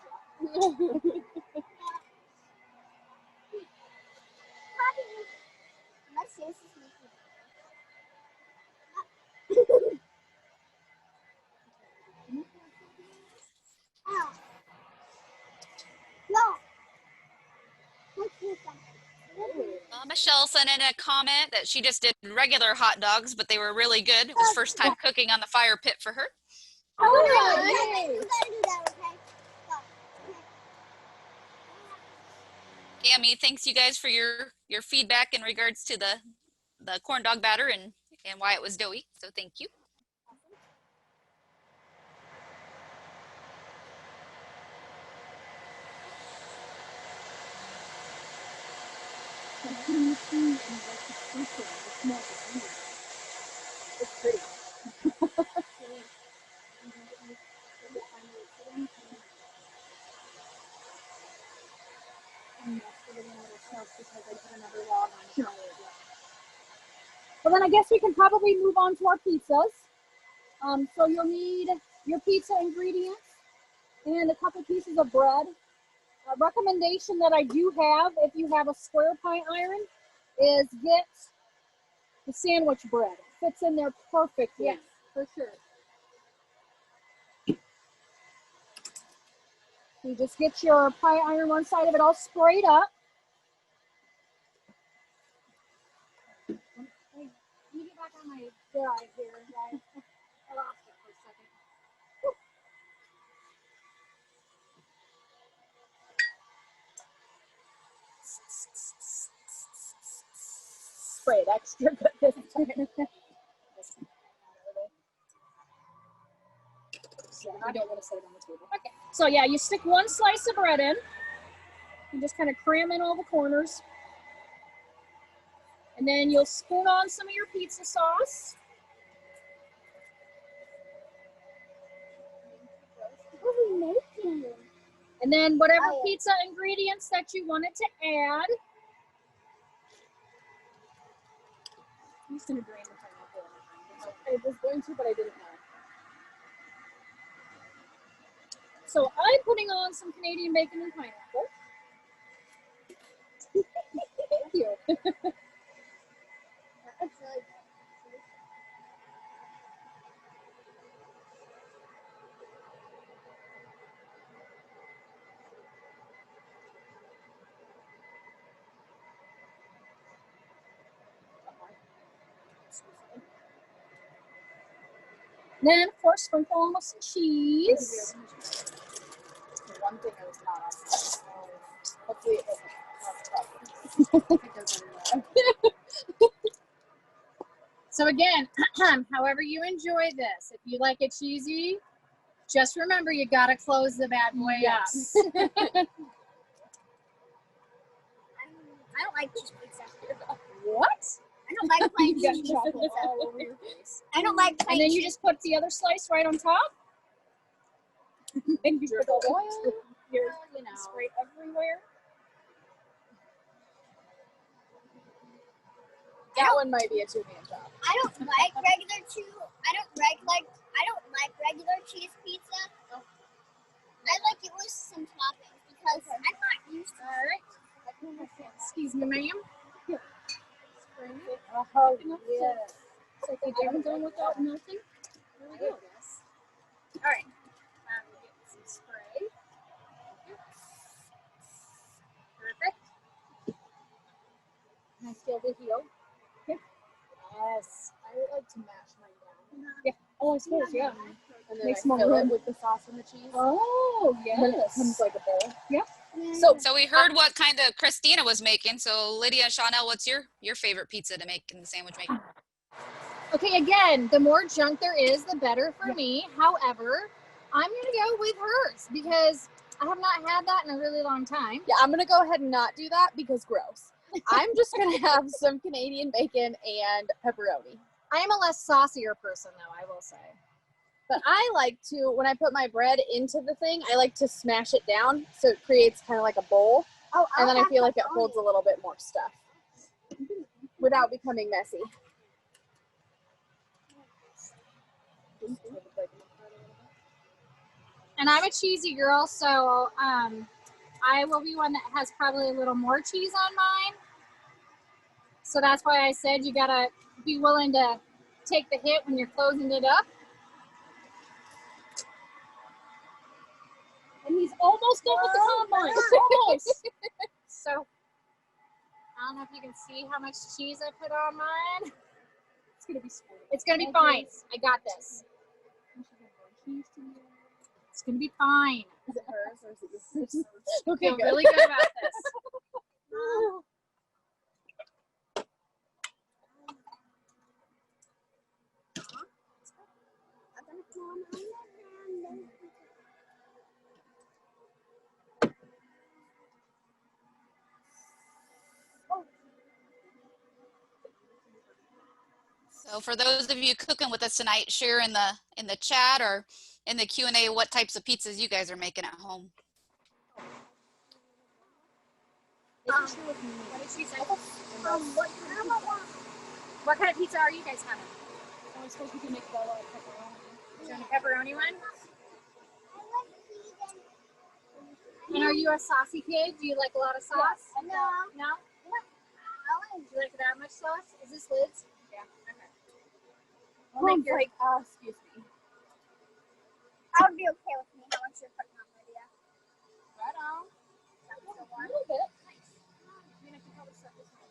Let's see, this is Ow. No. Let's do something. Michelle sent in a comment that she just did regular hot dogs, but they were really good. It was first time cooking on the fire pit for her. Oh, yay. You gotta do that, okay? Gammy, thanks you guys for your feedback in regards to the corn dog batter and why it was doughy. So thank you. It's pretty. Well, then I guess we can probably move on to our pizzas. So you'll need your pizza ingredients and a couple pieces of bread. A recommendation that I do have, if you have a square pie iron, is get the sandwich bread. It fits in there perfectly. Yes, for sure. You just get your pie iron, one side of it all sprayed up. Let me get back on my drive here, guys. I lost it for a second. Sprayed extra good this time. I don't want to set it on the table. Okay. So yeah, you stick one slice of bread in. You just kind of cram in all the corners. And then you'll spoon on some of your pizza sauce. What are we making? And then whatever pizza ingredients that you wanted to add. I'm just going to drain the pineapple. I was going to, but I didn't know. So I'm putting on some Canadian bacon and pineapple. Thank you. Then, of course, sprinkle on with some cheese. The one thing I was not on. Hopefully it doesn't cause a problem. It doesn't. So again, however you enjoy this, if you like it cheesy, just remember you gotta close the bad boy up. Yes. I don't like cheese pizza. What? I don't like plain You got cheese chocolate pizza. all over your face. I don't like plain And then you cheese. just put the other slice right on top. And you put all the oil. Your spray everywhere. That one might be a two-man job. I don't like regular cheese. I don't like regular cheese pizza. I like it with some toppings because I'm not used to it. Excuse me, ma'am. Oh, yes. So if you haven't done without melting, there we go. All right. We'll get some spray. Perfect. Can I feel the heel? Yes. I like to mash mine down. Yeah. Oh, I suppose, yeah. And then Makes I more fill room. it with the sauce and the cheese. Oh, And then it yes. comes like a bowl. So, So we heard what kind of Christina was making. So Lydia, Chanel, what's your favorite pizza to make in the sandwich making? Okay, again, the more junk there is, the better for me. However, I'm gonna go with hers because I have not had that in a really long time. Yeah, I'm gonna go ahead and not do that because gross. I'm just gonna have some Canadian bacon and pepperoni. I am a less saucier person, though, I will say. But I like to, when I put my bread into the thing, I like to smash it down so it creates kind of like a bowl. Oh, And then I feel like it holds a little bit more stuff without becoming messy. And I'm a cheesy girl, so I will be one that has probably a little more cheese on mine. So that's why I said you gotta be willing to take the hit when you're closing it up. and he's almost done with the combine. Almost. So I don't know if you can see how much cheese I put on mine. It's gonna be sweet. It's gonna be fine. I got this. It's gonna be fine. Is it hers or is it yours? I Okay, feel good. really good about this. So for those of you cooking with us tonight, share in the chat or in the Q&A what types of pizzas you guys are making at home. What did she say? What kind of pizza are you guys having? I was supposed to make that pepperoni. Doing a pepperoni one? And are you a saucy kid? Do you like a lot of sauce? No. No? Do you like that much sauce? Is this Liz? Yeah. Okay. I'll make your, excuse me. I would be okay with me how much you're putting on, Lydia. Right on. A little bit. I mean, I can probably set this one.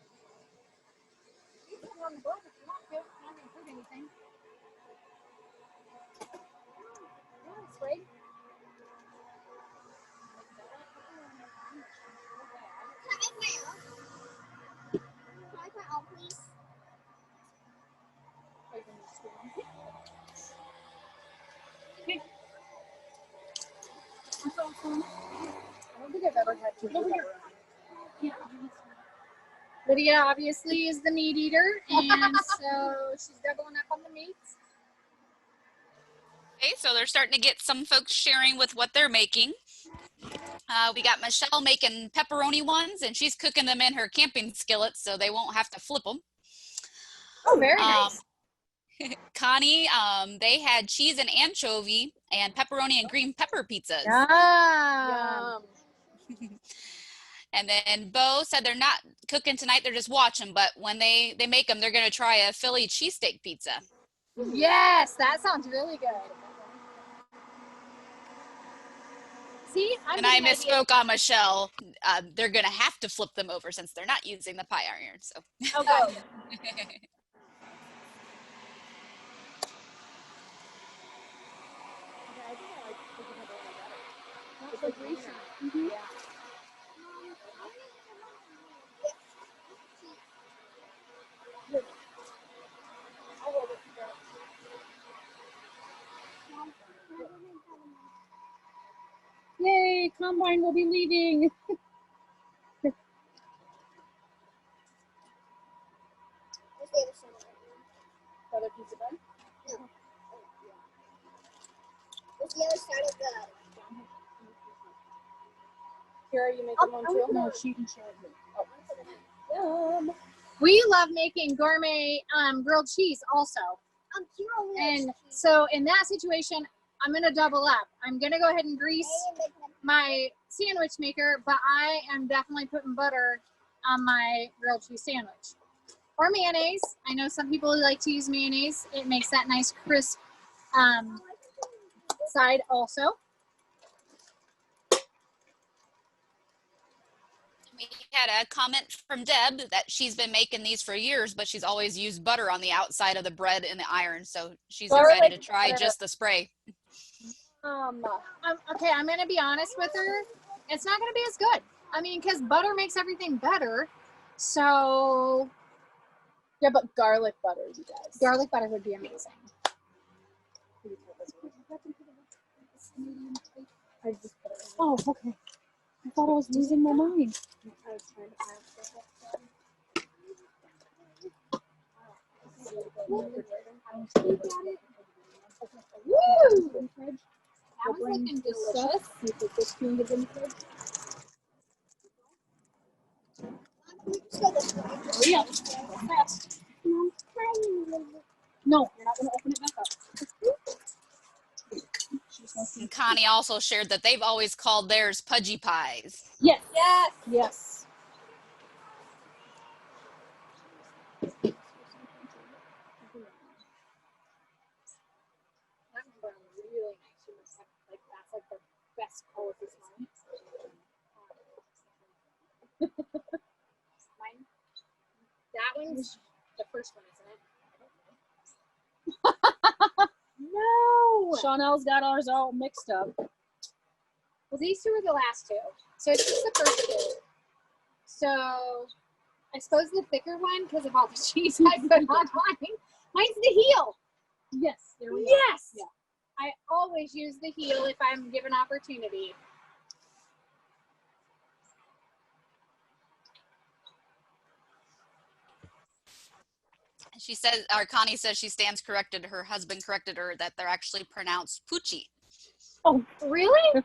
You can put it on the board if you want to. I'm not gonna hurt anything. Yeah, it's right. Can I make my own? Can I make my own, please? That's awesome. I don't think I've ever had cheese Over with here. pepperoni. Yeah. Lydia obviously is the meat eater, and so she's doubling up on the meats. Okay, so they're starting to get some folks sharing with what they're making. We got Michelle making pepperoni ones, and she's cooking them in her camping skillets so they won't have to flip them. Oh, very nice. Connie, they had cheese and anchovy and pepperoni and green pepper pizzas. Yum. And then Bo said they're not cooking tonight, they're just watching, but when they make them, they're going to try a Philly cheesesteak pizza. Yes, that sounds really good. See, And I misspoke on Michelle. They're going to have to flip them over since they're not using the pie iron. So. Oh, go. That's like greasy. Yeah. combine will be leaving. Where's the other side of it? Another piece of bread. No. Where's the other side of the? Here, are you making one too? No, she can share it. Yum. We love making gourmet grilled cheese also. Here only And so in that situation, I'm going to double up. I'm going to go ahead and grease my sandwich maker, but I am definitely putting butter on my grilled cheese sandwich. Or mayonnaise. I know some people like to use mayonnaise. It makes that nice crisp side also. We had a comment from Deb that she's been making these for years, but she's always used butter on the outside of the bread in the iron. So she's excited to try just the spray. Okay, I'm going to be honest with her. It's not going to be as good. I mean, because butter makes everything better. So Yeah, but garlic butter, you guys. garlic butter would be amazing. I just put it in. Oh, okay. I thought I was losing my mind. I was trying to Woo! That was looking delicious. You put this in the fridge. Hurry up. Fast. No, you're not going to open it back up. And Connie also shared that they've always called theirs pudgy pies. Yes. Yes. Yes. That one really nice. You must have, like, that's like the best color this one. Mine. That one's the first one, isn't it? No. Chanel's got ours all mixed up. Well, these two are the last two, so it's just the first two. So I suppose the thicker one, because of all the cheese I put on mine. Mine's the heel. Yes. There we go. Yes. Yeah. I always use the heel if I'm given opportunity. She says, or Connie says she stands corrected. Her husband corrected her that they're actually pronounced poochie. Oh, really?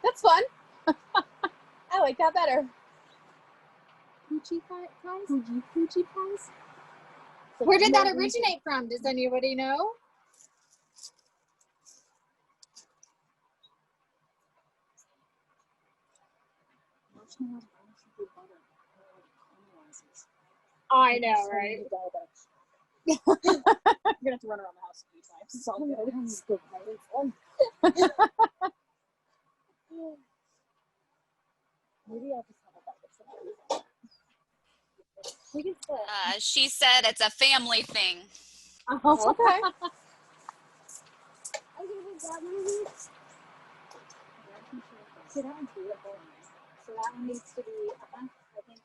That's fun. I like that better. Poochie pies? Fuji pies? Where did that originate from? Does anybody know? I know, right? I'm gonna have to run around the house a few times. It's all good. It's good. It's fun. Maybe I'll just have a bite. We can split. She said it's a family thing. Oh, okay. So that one's beautiful. So that one needs to be, I think,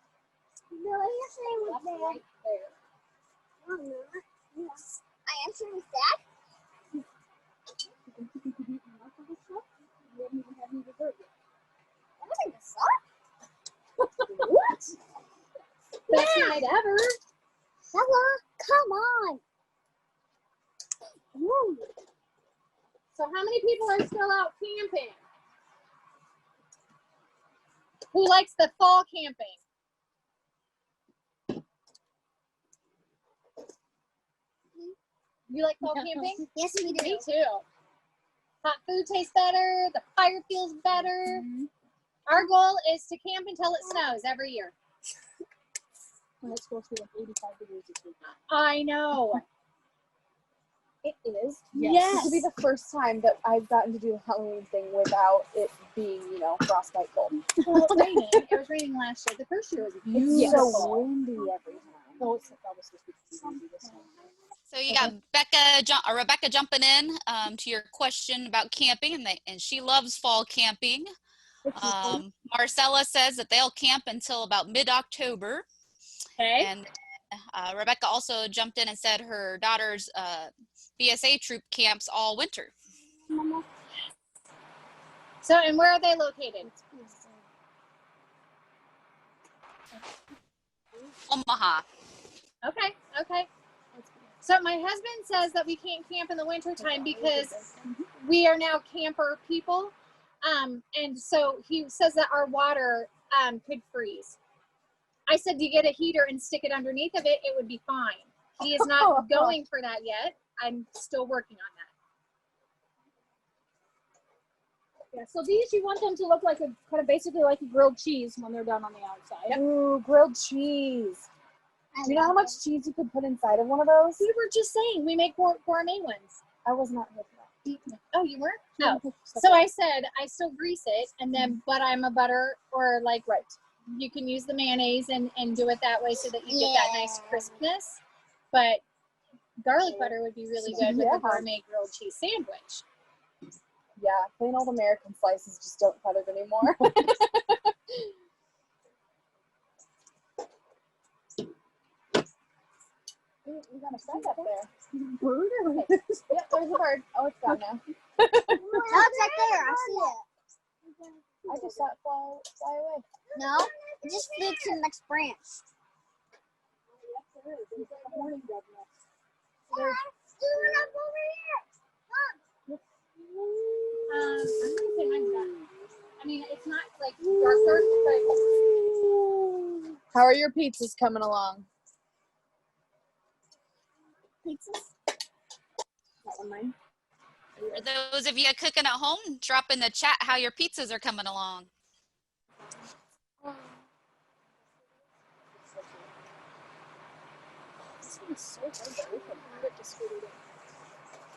No, you're saying with that's that. right there. Oh, no. Yes. I am sure with that. You think you could eat enough of this stuff? You haven't even had any dessert yet. I'm having a suck. What? Best night ever. Stella, come on. Ooh. So how many people are still out camping? Who likes the fall camping? You like fall camping? Yes, we do. Me too. Hot food tastes better. The fire feels better. Our goal is to camp until it snows every year. When it's supposed to be like 85 degrees this weekend. I know. It is. Yes. This will be the first time that I've gotten to do a Halloween thing without it being, frostbite cold. Well, it's raining. It was raining last year. The first year was It's beautiful. so windy every time. Oh, it's probably supposed to be windy this time. So you got Rebecca jumping in to your question about camping, and she loves fall camping. Marcella says that they'll camp until about mid-October. Okay. And Rebecca also jumped in and said her daughter's BSA troop camps all winter. So, and where are they located? Omaha. Okay, okay. So my husband says that we can't camp in the wintertime because we are now camper people. And so he says that our water could freeze. I said, do you get a heater and stick it underneath of it? It would be fine. He is not going for that yet. I'm still working on that. Yeah, so these, you want them to look like kind of basically like a grilled cheese when they're done on the outside. Yep. Ooh, grilled cheese. Do you know how much cheese you could put inside of one of those? We were just saying, we make gourmet ones. I was not here for that. Oh, you weren't? No. So I said, I still grease it, and then, but I'm a butter, or like, Right. you can use the mayonnaise and do it that way so that you get that nice crispness. But garlic butter would be really good with a gourmet grilled cheese sandwich. Yeah, plain old American slices just don't cut it anymore. Ooh, we got a friend up there. Bird or what? Yep, there's a bird. Oh, it's gone now. No, it's right there. I see it. I just saw it fly away. No, it just flew to the next branch. There's one up over here. I'm gonna say mine's done. I mean, it's not like dark, but How are your pizzas coming along? Pizzas. That one mine. For those of you cooking at home, drop in the chat how your pizzas are coming along. This one is so hard to open.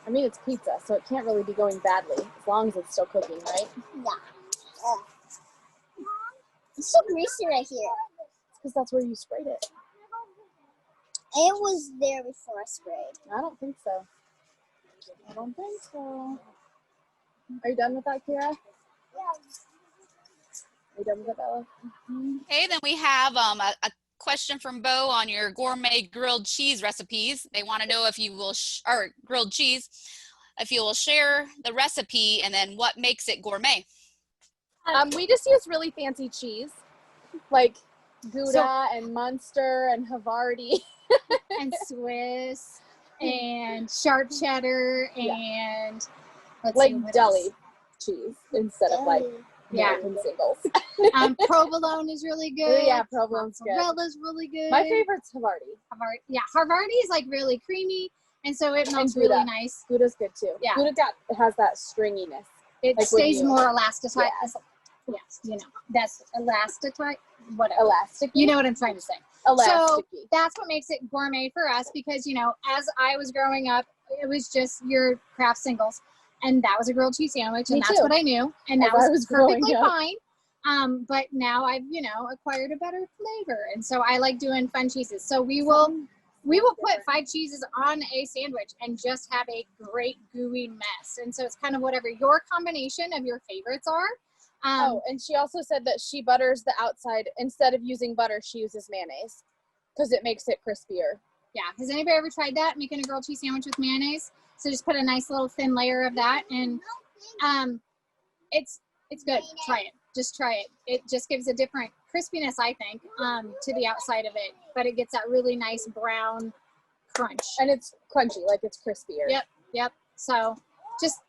I mean, it's pizza, so it can't really be going badly as long as it's still cooking, right? Yeah. It's so greasy right here. It's because that's where you sprayed it. It was there before I sprayed. I don't think so. I don't think so. Are you done with that, Kira? Are you done with it, Bella? Okay, then we have a question from Bo on your gourmet grilled cheese recipes. They want to know if you will, or grilled cheese, if you will share the recipe and then what makes it gourmet. We just use really fancy cheese, like Gouda and Munster and Havarti. and Swiss and sharp cheddar and let's see, Like what deli else? cheese instead of like American singles. Provolone is really good. Yeah, provolone's good. Morzella's really good. My favorite's Havarti. Havarti is like really creamy, and so it melts Gouda. really nice. Gouda's good too. Yeah. Gouda has that stringiness. It Like when stays you- more elasticized. Yeah. Yes, you know, that's elasticized. Whatever. Elastic. You know what I'm trying to say. Elasticy. So that's what makes it gourmet for us because, you know, as I was growing up, it was just your Kraft singles. And that was a grilled cheese sandwich. And Me that's too. what I knew. And As that I was was growing perfectly up. fine. But now I've, you know, acquired a better flavor. And so I like doing fun cheeses. So we will put 5 cheeses on a sandwich and just have a great gooey mess. And so it's kind of whatever your combination of your favorites are. And she also said that she butters the outside. Instead of using butter, she uses mayonnaise because it makes it crispier. Yeah. Has anybody ever tried that? Making a grilled cheese sandwich with mayonnaise? So just put a nice little thin layer of that and it's good. Try it. Just try it. It just gives a different crispiness, I think, to the outside of it. But it gets that really nice brown crunch. And it's crunchy, like it's crispier. Yep. So just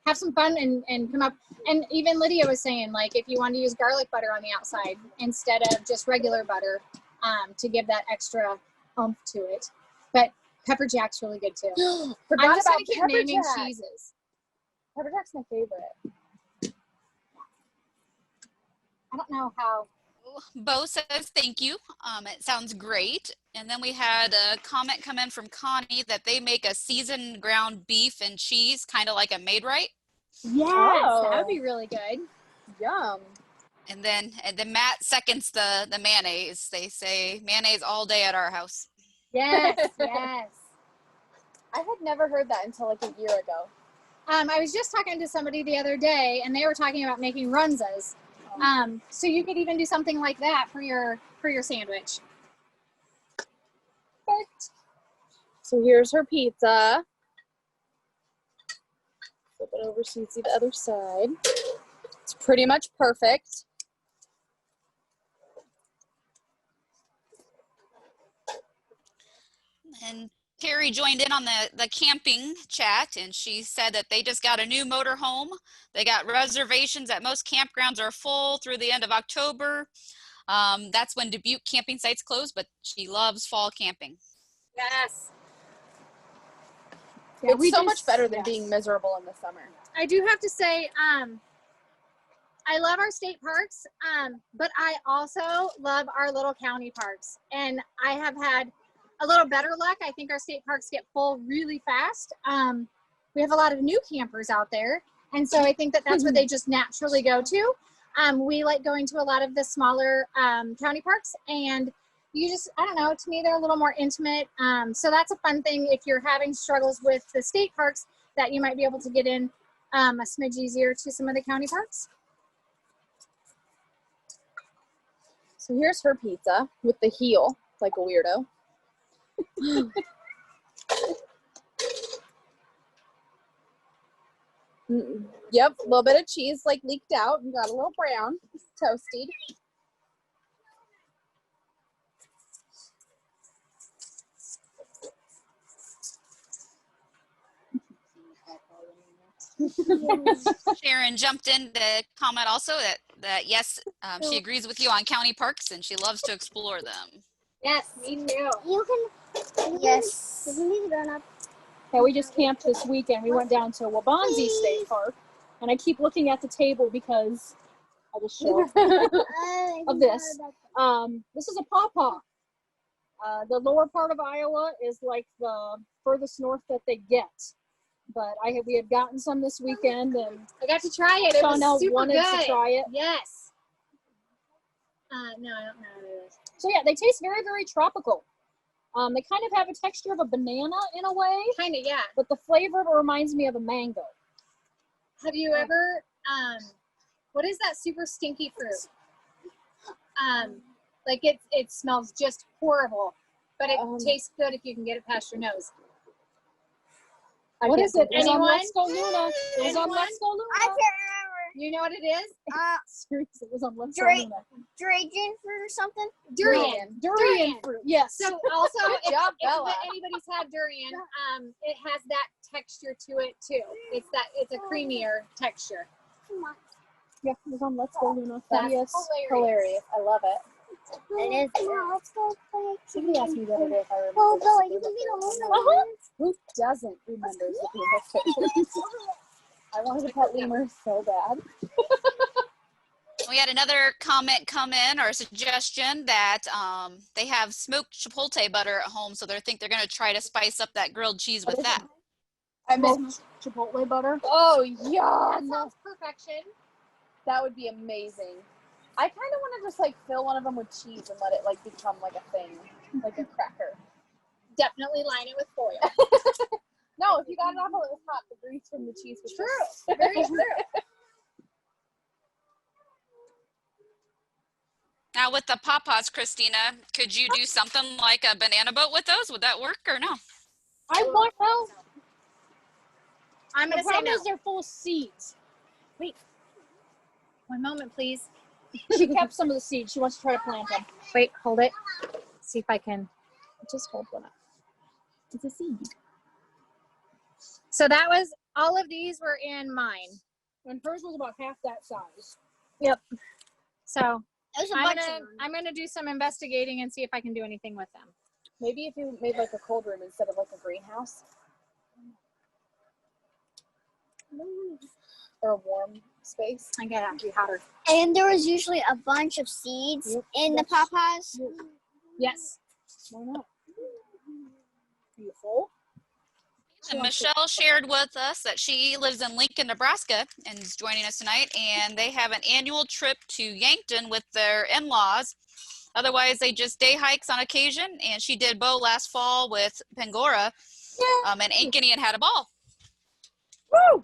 have some fun and come up. And even Lydia was saying, like, if you want to use garlic butter on the outside instead of just regular butter to give that extra oomph to it. But pepper jack's really good too. Forgot I'm just about going to keep pepper naming jack. cheeses. Pepper jack's my favorite. I don't know how. Bo says thank you. It sounds great. And then we had a comment come in from Connie that they make a seasoned ground beef and cheese, kind of like a made right. Yes, Oh. that would be really good. Yum. And then Matt seconds the mayonnaise. They say mayonnaise all day at our house. Yes, yes. I had never heard that until like a year ago. I was just talking to somebody the other day, and they were talking about making runzas. So you could even do something like that for your sandwich. Perfect. So here's her pizza. Flip it over so you can see the other side. It's pretty much perfect. And Terry joined in on the camping chat, and she said that they just got a new motor home. They got reservations at most campgrounds are full through the end of October. That's when Dubuque camping sites close, but she loves fall camping. Yes. Yeah, It's so much just- better than yes. being miserable in the summer. I do have to say, I love our state parks, but I also love our little county parks. And I have had a little better luck. I think our state parks get full really fast. We have a lot of new campers out there. And so I think that that's where they just naturally go to. We like going to a lot of the smaller county parks, and you just, I don't know, to me, they're a little more intimate. So that's a fun thing if you're having struggles with the state parks, that you might be able to get in a smidge easier to some of the county parks. So here's her pizza with the heel, like a weirdo. Yep, a little bit of cheese like leaked out and got a little brown, toasted. Sharon jumped in to comment also that yes, she agrees with you on county parks, and she loves to explore them. Yes, me too. You can. Yes. You can leave it on up. Yeah, we just camped this weekend. We went down to Waubonsee State Park, and I keep looking at the table because I'll just show of this. This is a pawpaw. The lower part of Iowa is like the furthest north that they get. But we had gotten some this weekend, and I got to try it. It was Chanel super wanted good. to try it. Yes. No, I don't know what it is. So yeah, they taste very, very tropical. They kind of have a texture of a banana in a way, Kind of, yeah. but the flavor reminds me of a mango. Have you ever, what is that super stinky fruit? Like it smells just horrible, but it tastes good if you can get it past your nose. What is it? It was on Anyone? Let's Go Luna. It was on Anyone? Let's Go I Luna. can't remember. You know what it is? Seriously, it was on Let's Go Drake. Luna. Dragon fruit or something? Durian. Durian fruit. Yes. So also, if job, Bella. anybody's had durian, it has that texture to it too. It's a creamier texture. Come on. Yeah, it was on Let's Go Luna. That's Yes. Hilarious. I love it. It is. Let's go play. Somebody asked me the other day if I remember. Oh, the Bella, recipe you of can be the the lemur. one. Who doesn't remember the I wanted to pet lemurs so bad. We had another comment come in, or a suggestion, that they have smoked chipotle butter at home, so they think they're going to try to spice up that grilled cheese with that. I miss. Smoked chipotle butter. Oh, That yeah. sounds perfection. That would be amazing. I kind of want to just like fill one of them with cheese and let it like become like a thing, like a cracker. Definitely line it with foil. No, if you got it off while it was hot, the grease from the cheese was True. Very true. Now with the pawpaws, Christina, could you do something like a banana boat with those? Would that work or no? I want well. I'm The gonna say problem no. is they're full of seeds. One moment, please. She kept some of the seeds. She wants to try to plant them. Wait, hold it. See if I can. Just hold one up. It's a seed. So that was, all of these were in mine. And hers was about half that size. So There's a I'm bunch gonna, of them. I'm gonna do some investigating and see if I can do anything with them. Maybe if you made like a cold room instead of like a greenhouse. Or a warm space. I get it to be hotter. And there was usually a bunch of seeds in the pawpaws. Yes. Why not? Beautiful. And Michelle shared with us that she lives in Lincoln, Nebraska, and is joining us tonight. And they have an annual trip to Yankton with their in-laws. Otherwise, they just day hikes on occasion. And she did bow last fall with Pangora, and Ankeny, and had a ball. Woo!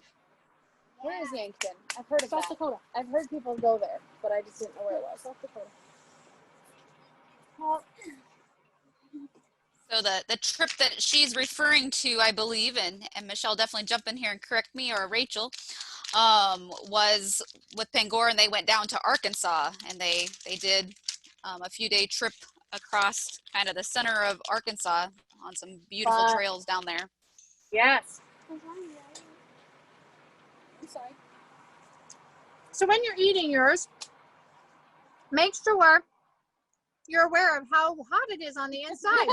Where is Yankton? I've heard of South that. Dakota. I've heard people go there, but I just didn't know where it was. South Dakota. So the trip that she's referring to, I believe, and Michelle definitely jump in here and correct me, or Rachel, was with Pangor, and they went down to Arkansas, and they did a few-day trip across kind of the center of Arkansas on some beautiful trails down there. Yes. I'm sorry. So when you're eating yours, make sure you're aware of how hot it is on the inside.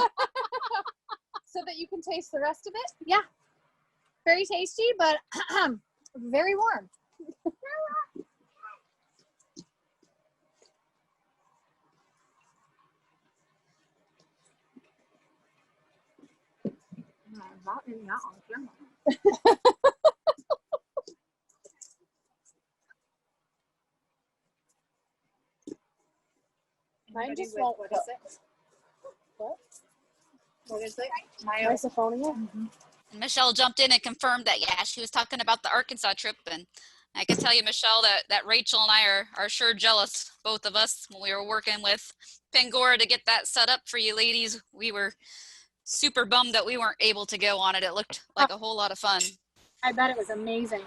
So that you can taste the rest of it? Yeah. Very tasty, but very warm. Not in that on camera. Mine just won't What cook. is it? What is it? Misophonia? And Michelle jumped in and confirmed that, yeah, she was talking about the Arkansas trip. And I can tell you, Michelle, that Rachel and I are sure jealous, both of us, when we were working with Pangora to get that set up for you ladies. We were super bummed that we weren't able to go on it. It looked like a whole lot of fun. I bet it was amazing.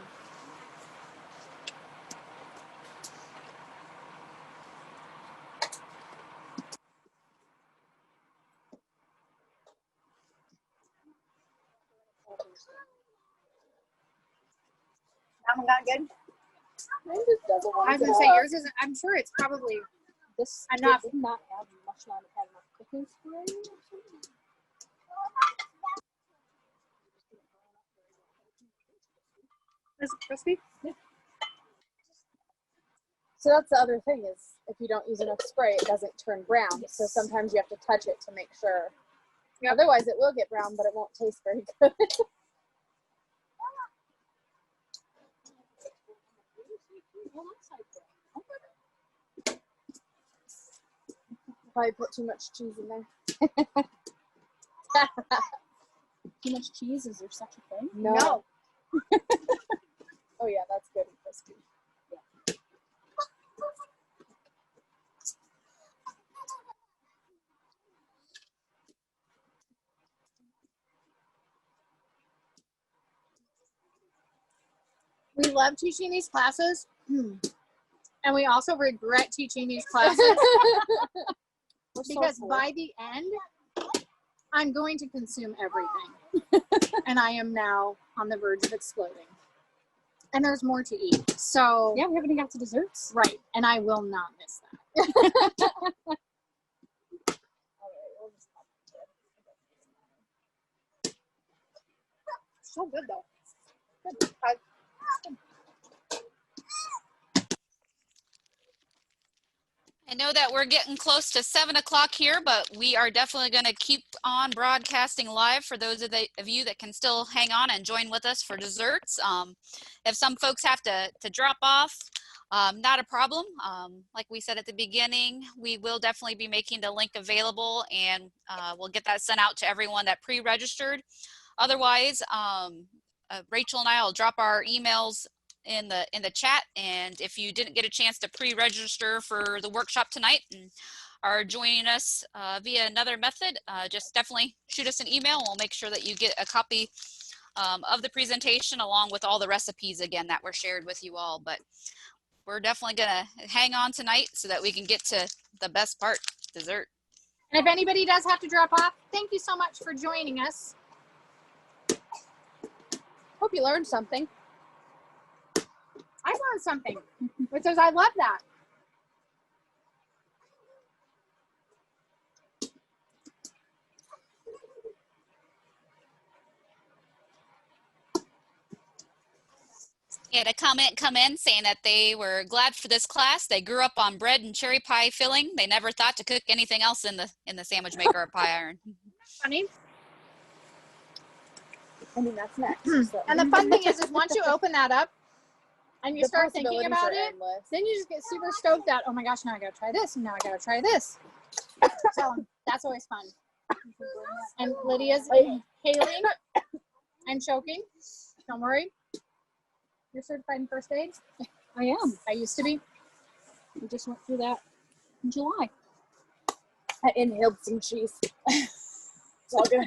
That one got good. Mine just doesn't want I was to gonna say cook. yours isn't. I'm sure it's probably This enough. did not have much not have had enough cooking spray or something. Is it crispy? So that's the other thing is if you don't use enough spray, it doesn't turn brown. So sometimes you have to touch it to make sure. Yep. Otherwise, it will get brown, but it won't taste very good. Probably put too much cheese in there. Too much cheese? Is there such a thing? No. Oh yeah, that's good and crispy. We love teaching these classes, and we also regret teaching these classes because by the end, I'm going to consume everything, and I am now on the verge of exploding. And there's more to eat, so Yeah, we haven't even got to desserts. right, and I will not miss that. So good though. Good. I know that we're getting close to 7 o'clock here, but we are definitely going to keep on broadcasting live for those of you that can still hang on and join with us for desserts. If some folks have to drop off, not a problem. Like we said at the beginning, we will definitely be making the link available, and we'll get that sent out to everyone that pre-registered. Otherwise, Rachel and I will drop our emails in the chat, and if you didn't get a chance to pre-register for the workshop tonight and are joining us via another method, just definitely shoot us an email. We'll make sure that you get a copy of the presentation along with all the recipes again that were shared with you all. But we're definitely gonna hang on tonight so that we can get to the best part, dessert. And if anybody does have to drop off, thank you so much for joining us. Hope you learned something. I learned something, which is I love that. We had a comment come in saying that they were glad for this class. They grew up on bread and cherry pie filling. They never thought to cook anything else in the sandwich maker or pie iron. Funny. I mean, that's next. So. And the fun thing is once you open that up and you The start thinking possibilities about are it, endless. then you just get super stoked that, oh my gosh, now I gotta try this, and now I gotta try this. So that's always fun. And Lydia's inhaling and choking. Don't worry. You're certified in first aid? I am. I used to be. We just went through that in July. I inhaled some cheese. It's all good.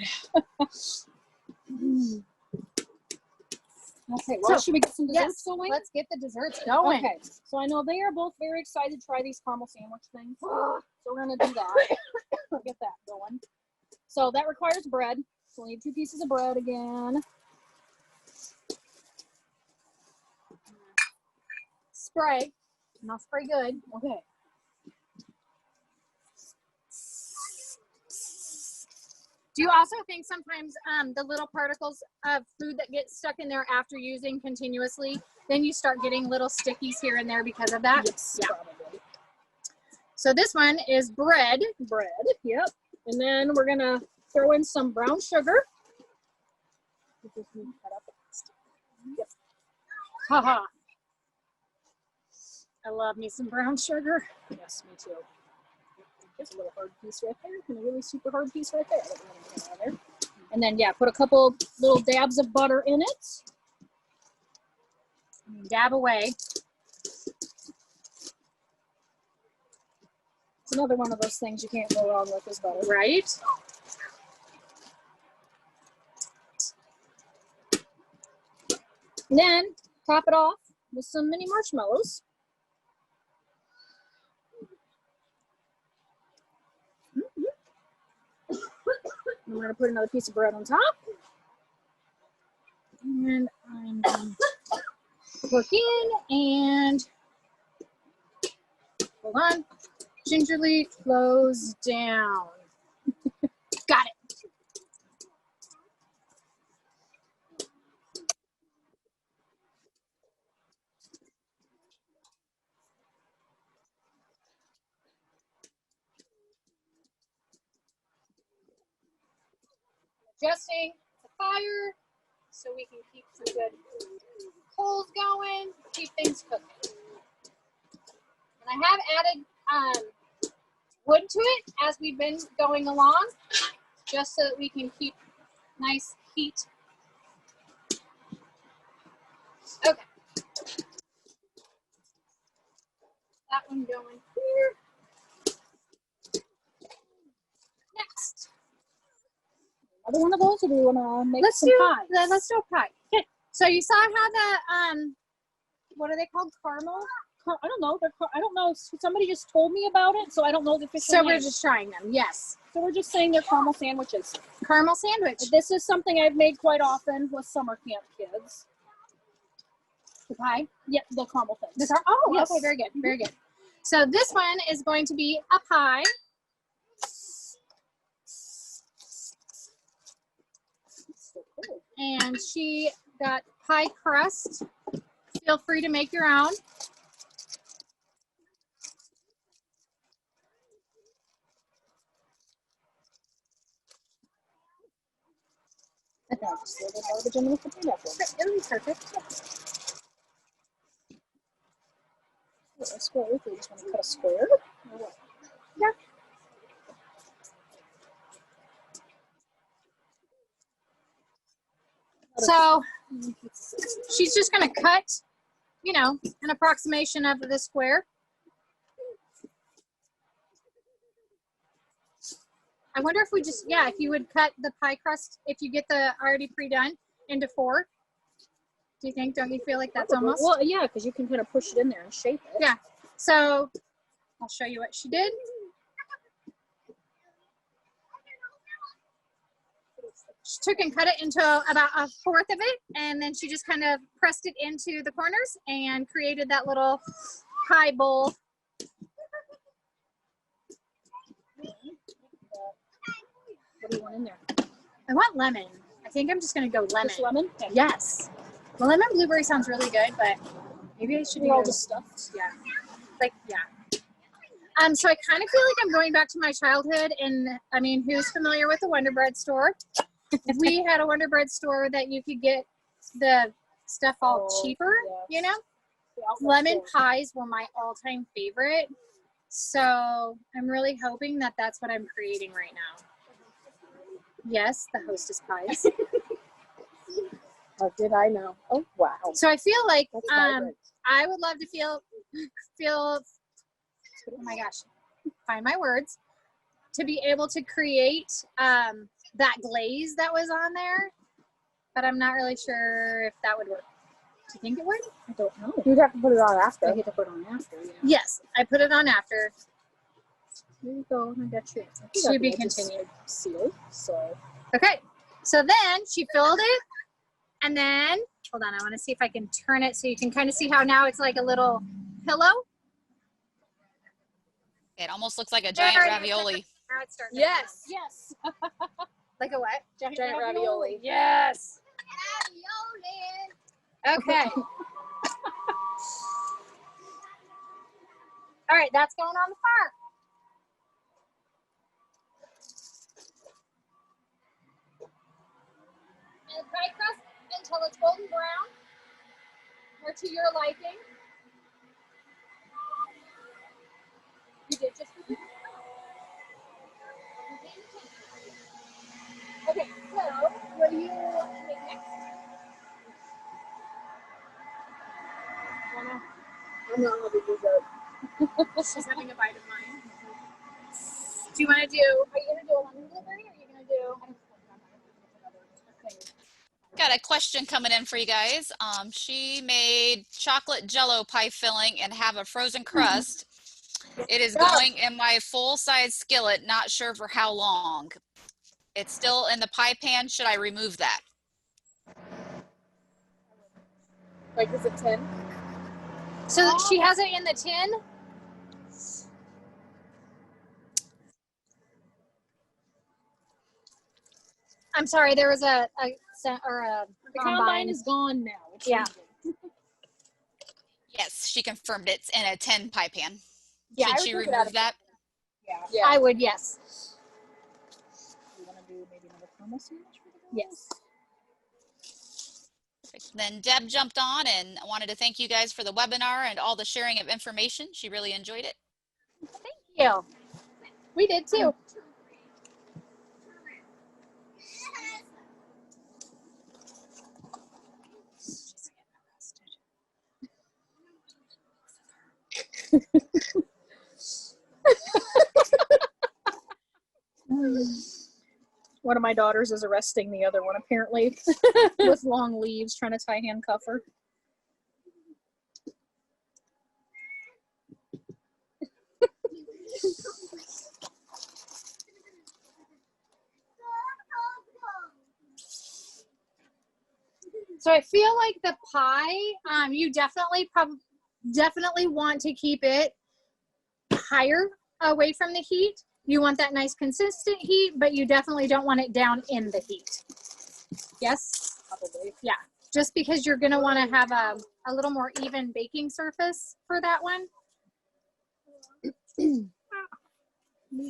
Okay, well, So, should we get some desserts Yes, going? let's get the desserts going. Okay, so I know they are both very excited to try these caramel sandwich things. So we're gonna do that. Get that going. So that requires bread. So we'll need 2 pieces of bread again. Spray. And I'll spray good. Okay. Do you also think sometimes the little particles of food that get stuck in there after using continuously, then you start getting little stickies here and there because of that? Yes, Yeah. probably. So this one is bread. Bread, yep. And then we're gonna throw in some brown sugar. Yep. Haha. I love me some brown sugar. Yes, me too. There's a little hard piece right there, and a really super hard piece right there. I don't know what I'm gonna do there. And then, yeah, put a couple little dabs of butter in it. Dab away. It's another one of those things you can't go wrong with is butter. Right? And then top it off with some mini marshmallows. And we're gonna put another piece of bread on top. And I'm gonna work in and hold on. Gingerly close down. Got it. Adjusting the fire so we can keep some good coals going, keep things cooking. And I have added wood to it as we've been going along, just so that we can keep nice heat. Okay. That one going here. Next. Another one of those, or do we wanna make Let's some do pies? let's do a pie. Okay. So you saw how the what are they called? Caramel? I don't know. I don't know. Somebody just told me about it, so I don't know the official So name. we're just trying them. Yes. So we're just saying they're caramel sandwiches. Caramel sandwich. This is something I've made quite often with summer camp kids. The pie. Yep, the caramel things. This are oh Yes. okay, very good. Very good. So this one is going to be a pie. And she got pie crust. Feel free to make your own. And now just throw the garbage in with the pineapple. It'll be perfect. A square. If you just want to cut a square. Or what? Yeah. So she's just going to cut, you know, an approximation of the square. I wonder if we just, yeah, if you would cut the pie crust, if you get the already pre-done, into 4. Do you think, don't you feel like that's almost? Well, yeah, because you can kind of push it in there and shape it. Yeah. So I'll show you what she did. She took and cut it into about 1/4 of it, and then she just kind of pressed it into the corners and created that little pie bowl. What do you want in there? I want lemon. I think I'm just going to go lemon. Just lemon? Okay. Yes. Well, lemon blueberry sounds really good, but maybe I should They're do all just stuffed. yeah. Like, yeah. So I kind of feel like I'm going back to my childhood, and I mean, who's familiar with the Wonder Bread store? We had a Wonder Bread store that you could get the stuff all cheaper, yes. you know? The outlet Lemon store. pies were my all-time favorite. So I'm really hoping that that's what I'm creating right now. Yes, the Hostess pies. Oh, did I know? Oh, wow. So I feel like That's vibrant. I would love to feel oh my gosh, find my words, to be able to create that glaze that was on there, but I'm not really sure if that would work. you think it would? I don't know. You'd have to put it on I after. get to put on after. Yeah. Yes, I put it on after. There you go. I got you. To be continued. Sealed. So. Okay, so then she filled it, and then, hold on, I want to see if I can turn it so you can kind of see how now it's like a little pillow. It almost looks like a giant There it is. ravioli. Now it's starting. Yes. Yes. Like a what? Giant ravioli. Yes. Okay. All right, that's going on the fire. And fry crust until it's golden brown or to your liking. You did just repeat. Okay, so what do you want to make next? I'm not going to do that. She's having a bite of mine. Do you want to do, are you going to do a lemon blueberry or are you going to do? Got a question coming in for you guys. She made chocolate jello pie filling and have a frozen crust. It is going in my full-size skillet, not sure for how long. It's still in the pie pan. Should I remove that? Like, is it 10? So she has it in the tin? I'm sorry, there was a The combine is gone now. It's Yeah. leaving. Yes, she confirmed it's in a tin pie pan. Yeah, I Should she would take it out remove of- that? Yeah. Yeah. I would, yes. You want to do maybe another caramel sandwich for the girls? Yes. Perfect. Then Deb jumped on and wanted to thank you guys for the webinar and all the sharing of information. She really enjoyed it. Thank you. We did too. One of my daughters is arresting the other one, apparently, with long leaves, trying to handcuff her. So I feel like the pie, you definitely want to keep it higher away from the heat. You want that nice consistent heat, but you definitely don't want it down in the heat. Yes? Probably. Yeah. Just because you're going to want to have a little more even baking surface for that one. These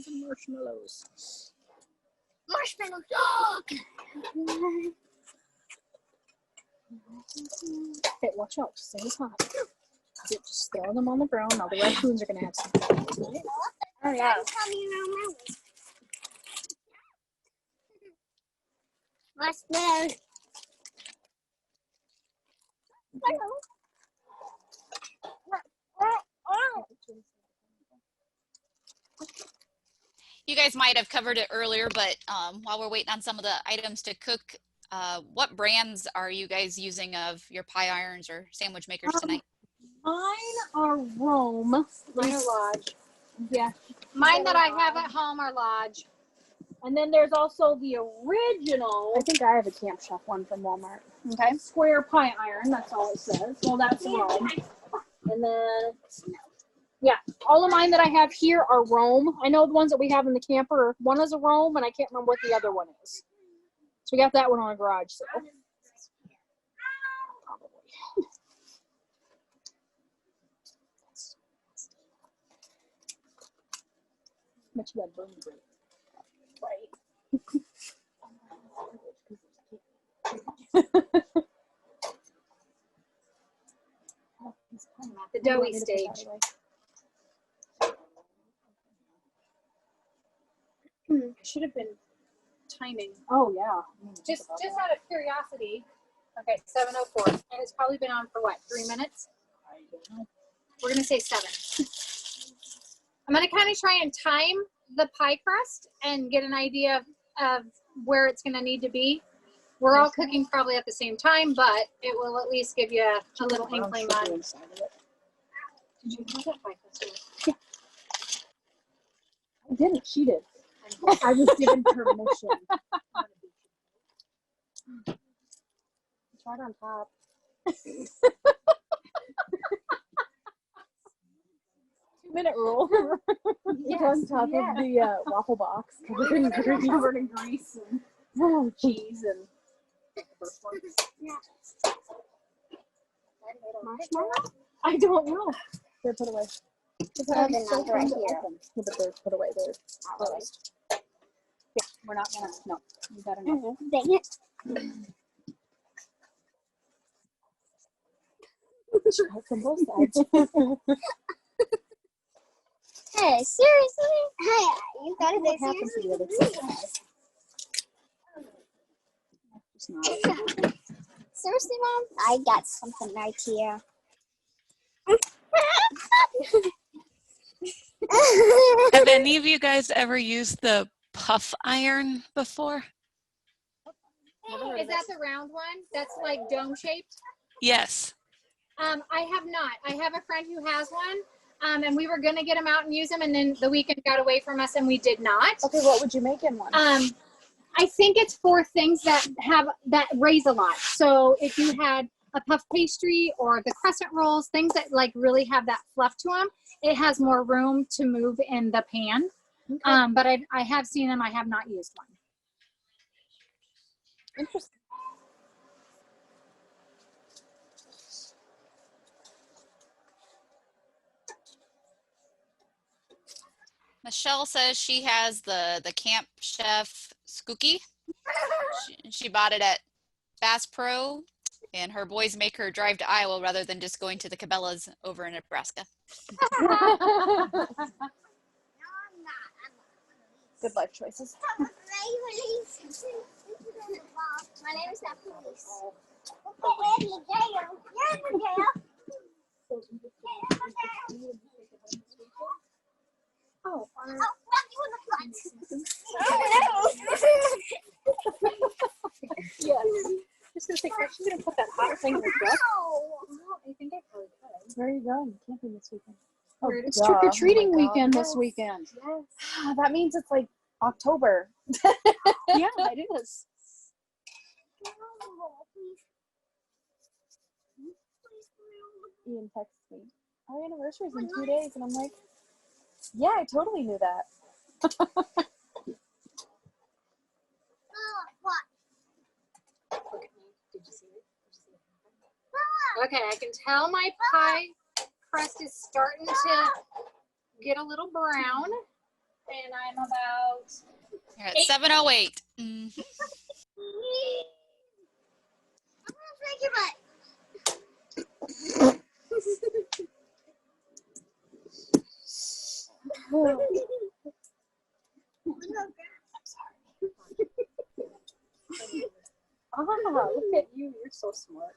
are marshmallows. Marshmallow. Hey, watch out. Stay hot. Just throw them on the ground. Now the raccoons are going to have some fun. Oh, yeah. Marshmallows. You guys might have covered it earlier, but while we're waiting on some of the items to cook, what brands are you guys using of your pie irons or sandwich makers tonight? Mine are Rome. Mine are Lodge. Yeah. Mine that I have at home are Lodge. And then there's also the original I think I have a Camp Chef one from Walmart. okay, square pie iron. That's all it says. Well, that's Rome. And then, yeah, all of mine that I have here are Rome. I know the ones that we have in the camper. One is a Rome, and I can't remember what the other one is. So we got that one on a garage sale. Probably. Much of that burn break. Right. The doughy stage. Should have been timing. Oh yeah. Just out of curiosity. Okay, 7:04. And it's probably been on for what, 3 minutes? I don't know. We're gonna say 7. I'm gonna kind of try and time the pie crust and get an idea of where it's gonna need to be. We're all cooking probably at the same time, but it will at least give you a little inkling on. Did you have that by yeah. I didn't. She did. I was given permission. It's right on top. 2-minute rule. It's on top of the waffle box covered in grease and cheese and marshmallow. I don't know. They're put away. They're not right here. Yeah, but they're put away. They're closed. Yeah, we're not gonna. No, you gotta know. Dang it. From both sides. Hey, seriously? Hey, you gotta What say happened to the other seriously. Just not. Seriously, Mom? I got something right here. Have any of you guys ever used the puff iron before? Is that the round one? That's like dome shaped? Yes. I have not. I have a friend who has one, and we were gonna get them out and use them, and then the weekend got away from us, and we did not. Okay, what would you make in one? I think it's for things that raise a lot. So if you had a puff pastry or the crescent rolls, things that like really have that fluff to them, it has more room to move in the pan. Okay. But I have seen them. I have not used one. Interesting. Michelle says she has the Camp Chef Skookie. She bought it at Bass Pro, and her boys make her drive to Iowa rather than just going to the Cabela's over in Nebraska. Good life choices. My name is not police. Okay, Eddie, jail. You're in the jail. Oh, you in the front. yes. Just gonna say, she's gonna put that hot thing in the truck. I think I probably could. Where are you going? Camping this weekend. Oh, it's trick or treating weekend this weekend. Yes. That means it's like October. Yeah, it is. Ian texts me, our anniversary's in 2 days, and I'm like, yeah, I totally knew that. Okay, I can tell my pie crust is starting to get a little brown, and I'm about. You're at 7:08. I'm gonna break your butt. Look at you. You're so smart.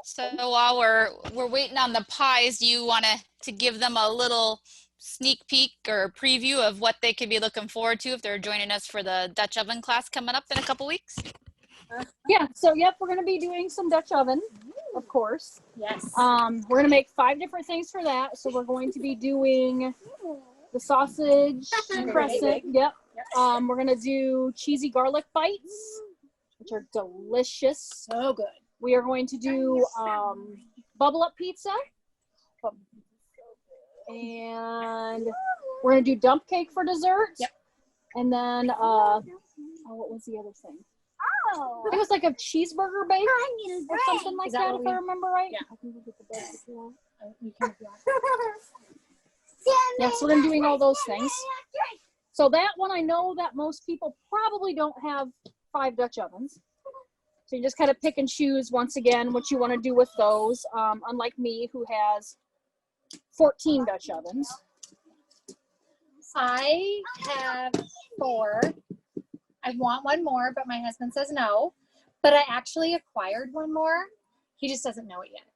So while we're waiting on the pies, do you want to give them a little sneak peek or preview of what they could be looking forward to if they're joining us for the Dutch oven class coming up in a couple weeks? Yeah, so yep, we're going to be doing some Dutch oven, of course. Yes. We're going to make 5 different things for that. So we're going to be doing the sausage crescent. Yep. We're going to do cheesy garlic bites, which are delicious. So good. We are going to do bubble up pizza. And we're going to do dump cake for dessert. Yep. And then, what was the other thing? I think it was like a cheeseburger bake or something like that, if I remember right. Yeah. I can go get the bag if you want. You can if you want. Yeah, so we're going to be doing all those things. So that one, I know that most people probably don't have 5 Dutch ovens. So you just kind of pick and choose, once again, what you want to do with those. Unlike me, who has 14 Dutch ovens. I have 4. I want one more, but my husband says no. But I actually acquired one more. He just doesn't know it yet.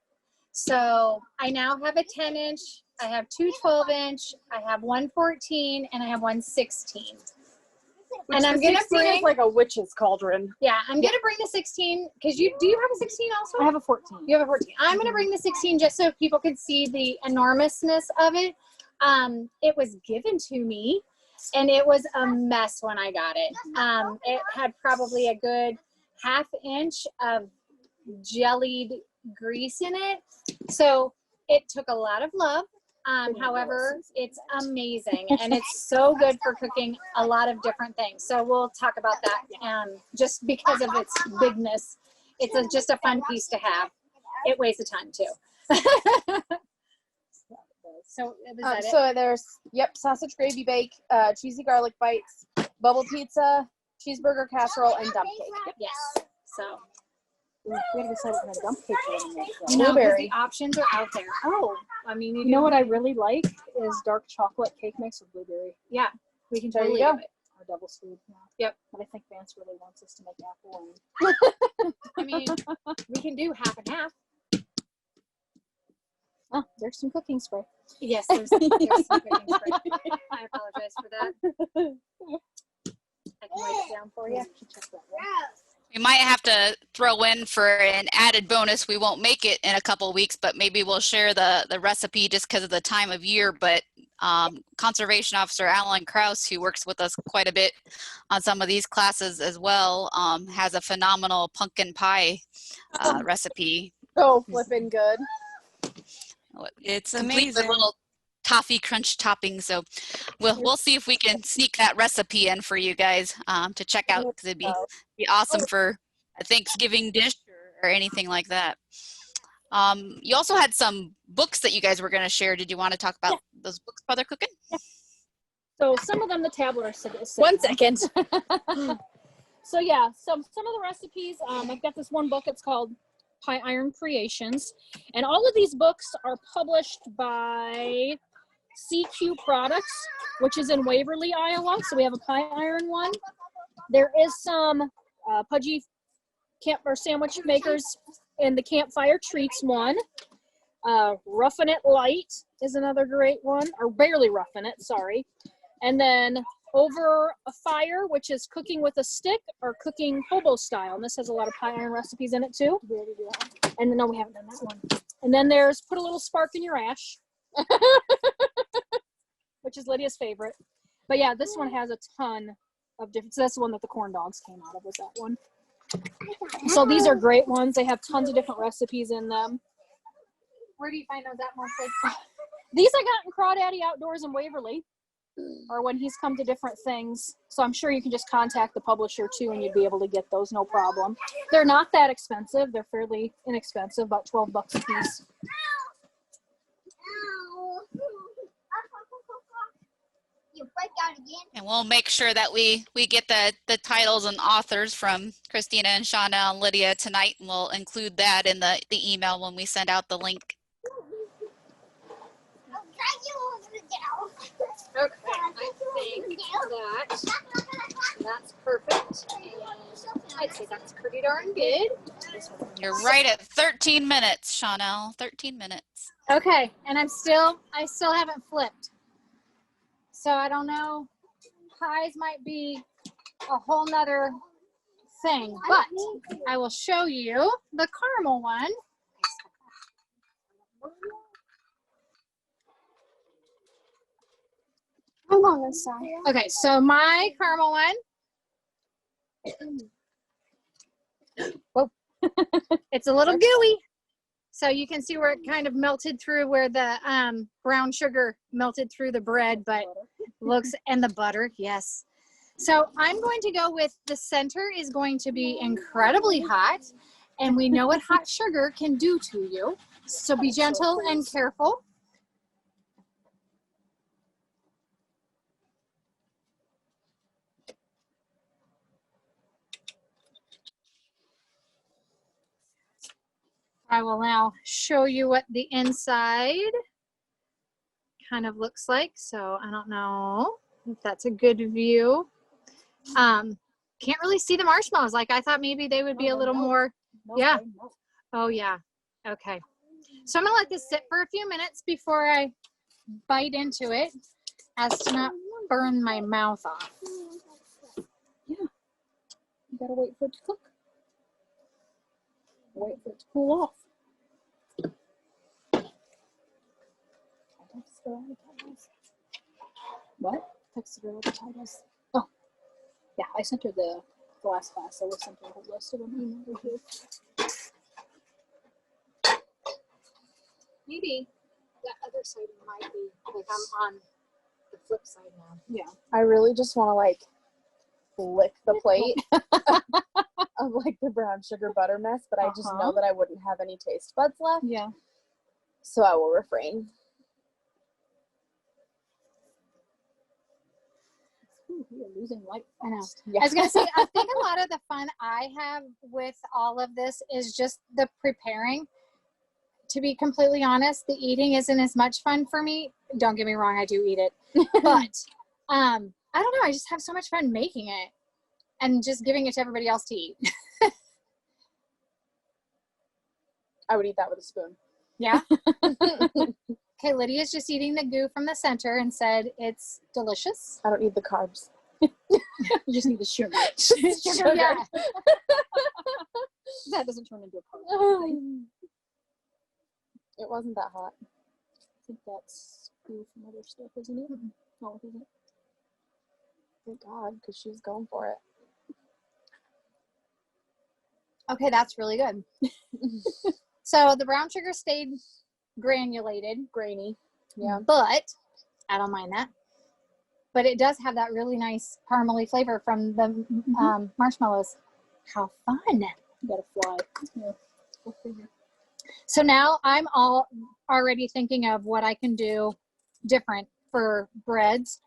So I now have a 10-inch. I have 2 12-inch. I have one 14, and I have one 16. And I'm the gonna 16 is bring like a witch's cauldron. Yeah, I'm gonna bring the 16 because do you have a 16 also? I have a 14. You have a 14. I'm gonna bring the 16 just so people can see the enormousness of it. It was given to me, and it was a mess when I got it. It had probably a good ½ inch of jellied grease in it, so it took a lot of love. However, it's amazing, and it's so good for cooking a lot of different things. So we'll talk about that. Just because of its bigness, it's just a fun piece to have. It weighs a ton too. So is that it? So there's sausage gravy bake, cheesy garlic bites, bubble pizza, cheeseburger casserole, and dump cake. Yes. So We had to decide what kind of dump cake we want to make. you know, 'cause Blueberry. the options are out there. Oh, I mean, You know what I really like is dark chocolate cake mix with blueberry Yeah, we can There you totally go. do it. or double sweet. Yeah. Yep. But I think Vance really wants us to make apple and I mean, we can do half and half. oh, there's some cooking spray. Yes, there's some cooking spray. I apologize for that. I can write it down for you. We might have to throw in for an added bonus. We won't make it in a couple weeks, but maybe we'll share the recipe just because of the time of year. But Conservation Officer Alan Krause, who works with us quite a bit on some of these classes as well, has a phenomenal pumpkin pie recipe. So flipping good. It's Complete with amazing. little toffee crunch topping. So we'll see if we can sneak that recipe in for you guys to check out, because it'd be awesome for a Thanksgiving dish or anything like that. You also had some books that you guys were going to share. Did you want to talk about those books while they're cooking? So some of them, the tablet are sitting. 1 second. So yeah, some of the recipes. I've got this one book. It's called Pie Iron Creations, and all of these books are published by CQ Products, which is in Waverly, Iowa. So we have a pie iron one. There is some pudgy camp or sandwich makers in the Campfire Treats one. Roughing It Light is another great one, or Barely Roughing It, sorry. And then Over a Fire, which is cooking with a stick or cooking hobo style. And this has a lot of pie iron recipes in it too. And no, we haven't done that one. And then there's Put a Little Spark in Your Ash, which is Lydia's favorite. But yeah, this one has a ton of different, so that's the one that the corn dogs came out of, was that one. So these are great ones. They have tons of different recipes in them. Where do you find those at mostly? These I got in Crawdaddy Outdoors in Waverly, or when he's come to different things. So I'm sure you can just contact the publisher too, and you'd be able to get those, no problem. They're not that expensive. They're fairly inexpensive, about 12 bucks a piece. You break out again. And we'll make sure that we get the titles and authors from Christina and Shauna and Lydia tonight, and we'll include that in the email when we send out the link. Okay, I think that's perfect. And I'd say that's pretty darn good. You're right at 13 minutes, Chanel. 13 minutes. Okay, and I still haven't flipped. So I don't know, pies might be a whole nother thing, but I will show you the caramel one. I'm on this side. Okay, so my caramel one, whoa, it's a little gooey. So you can see where it kind of melted through, where the brown sugar melted through the bread, but looks, and the butter, yes. So I'm going to go with the center is going to be incredibly hot, and we know what hot sugar can do to you. So be gentle and careful. I will now show you what the inside kind of looks like. So I don't know if that's a good view. Can't really see the marshmallows. Like I thought maybe they would be a little more, yeah. Oh yeah, okay. So I'm gonna let this sit for a few minutes before I bite into it as to not burn my mouth off. gotta wait for it to cook. Wait for it to cool off. What? Text the girl with the titles. Oh, yeah, I sent her the last class, so we'll send her a whole list of them emailed her here. Maybe that other side might be like I'm on the flip side now. Yeah. I really just want to like lick the plate of like the brown sugar butter mess, but I just know that I wouldn't have any taste buds left. Yeah. So I will refrain. Ooh, we are losing light. I know. Yeah. I was gonna say, I think a lot of the fun I have with all of this is just the preparing. To be completely honest, the eating isn't as much fun for me. Don't get me wrong, I do eat it. But I don't know, I just have so much fun making it and just giving it to everybody else to eat. I would eat that with a spoon. Yeah. Okay, Lydia's just eating the goo from the center and said it's delicious. I don't need the carbs. You just need the sugar. Sugar, yeah. That doesn't turn into a part thing. It wasn't that hot. I think that's goo from other stuff, isn't it? No, it isn't. Thank God, because she was going for it. Okay, that's really good. So the brown sugar stayed granulated, Grainy. Yeah. but I don't mind that. But it does have that really nice caramely flavor from the marshmallows. How fun. You gotta fly. Yeah. Go figure. So now I'm already thinking of what I can do different for breads.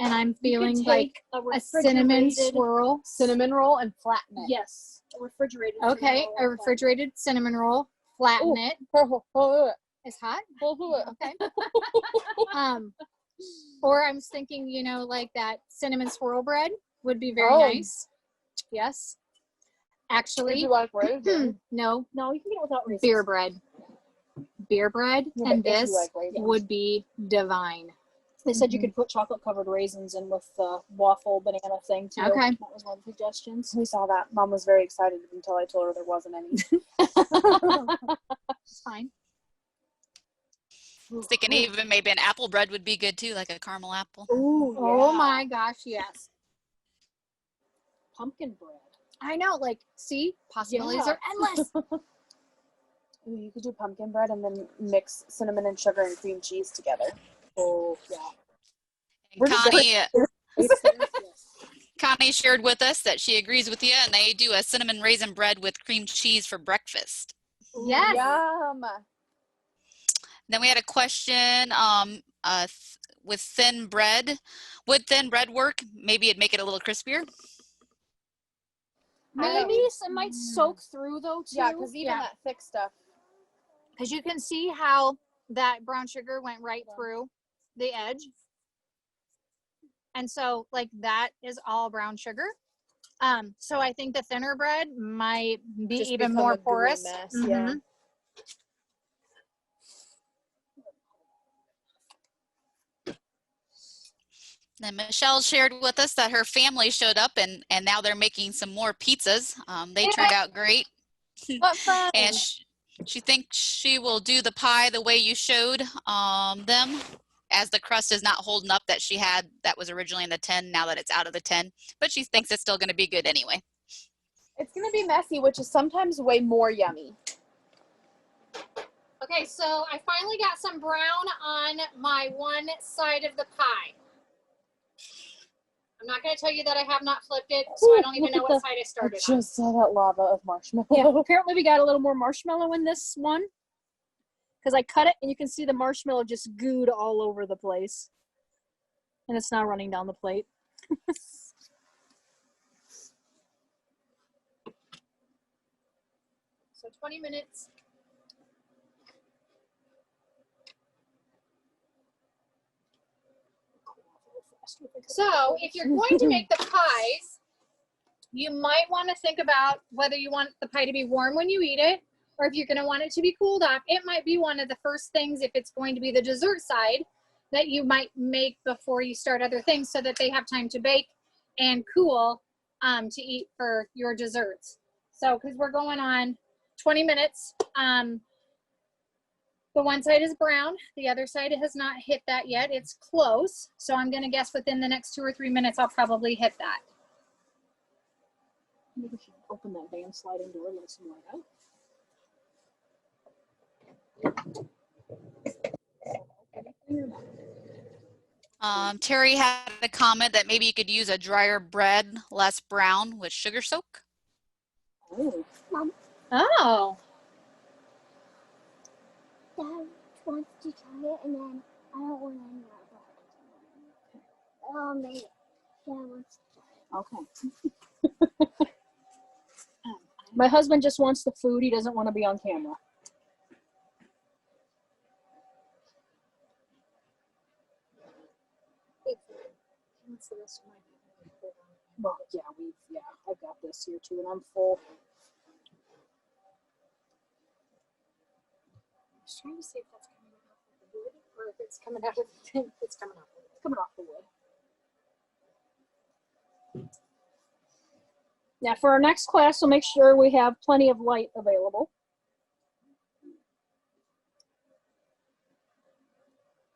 And I'm feeling like a cinnamon swirl. Cinnamon roll and flatten it. Yes. A refrigerated. Okay, a refrigerated cinnamon roll. Flatten it. It's hot? Okay. Or I'm thinking, you know, like that cinnamon swirl bread would be very nice. Yes. Actually, Would you like raisin? no, No, you can get it without raisins. beer bread. Beer bread Yeah, and but if you this like raisins. would be divine. They said you could put chocolate covered raisins in with the waffle banana thing too. Okay. That was one of the suggestions. We saw that. Mom was very excited until I told her there wasn't any. It's fine. I was thinking even maybe an apple bread would be good too, like a caramel apple. Ooh, yeah. Oh my gosh, yes. Pumpkin bread. I know, like, see, possibilities Yeah. are endless. Ooh, you could do pumpkin bread and then mix cinnamon and sugar and cream cheese together. Oh, yeah. And Connie shared with us that she agrees with you, and they do a cinnamon raisin bread with cream cheese for breakfast. Yes. Yum. Then we had a question with thin bread. Would thin bread work? Maybe it'd make it a little crispier. Maybe it might soak through though too. Yeah, because even that thick stuff. Because you can see how that brown sugar went right through the edge. And so, like, that is all brown sugar. So I think the thinner bread might be Just even become more a gooey porous. mess, Mhm. yeah. Then Michelle shared with us that her family showed up and now they're making some more pizzas. They turned out great. What fun. And she thinks she will do the pie the way you showed them, as the crust is not holding up that she had that was originally in the tin now that it's out of the tin. But she thinks it's still going to be good anyway. It's going to be messy, which is sometimes way more yummy. Okay, so I finally got some brown on my one side of the pie. I'm not going to tell you that I have not flipped it, so I don't even know what side I I started on. just saw that lava of marshmallow. Yeah, apparently we got a little more marshmallow in this one. Because I cut it and you can see the marshmallow just gooed all over the place. And it's now running down the plate. So 20 minutes. So if you're going to make the pies, you might want to think about whether you want the pie to be warm when you eat it, or if you're going to want it to be cooled off. It might be one of the first things, if it's going to be the dessert side, that you might make before you start other things so that they have time to bake and cool to eat for your desserts. So, because we're going on 20 minutes. The one side is brown. The other side has not hit that yet. It's close. So I'm going to guess within the next 2 or 3 minutes, I'll probably hit that. Maybe we should open that damn sliding door and let some light out. Terry had a comment that maybe you could use a drier bread, less brown, with sugar soak. Oh. Mom, Oh. Dad wants to try it, and then I don't want any more. Maybe Dad wants to try it. Okay. My husband just wants the food. He doesn't want to be on camera. Well, yeah, I've got this here too, and I'm full. I was trying to see if that's coming out of the wood or if it's coming out of the thing. It's coming off. It's coming off the wood. Now, for our next class, we'll make sure we have plenty of light available.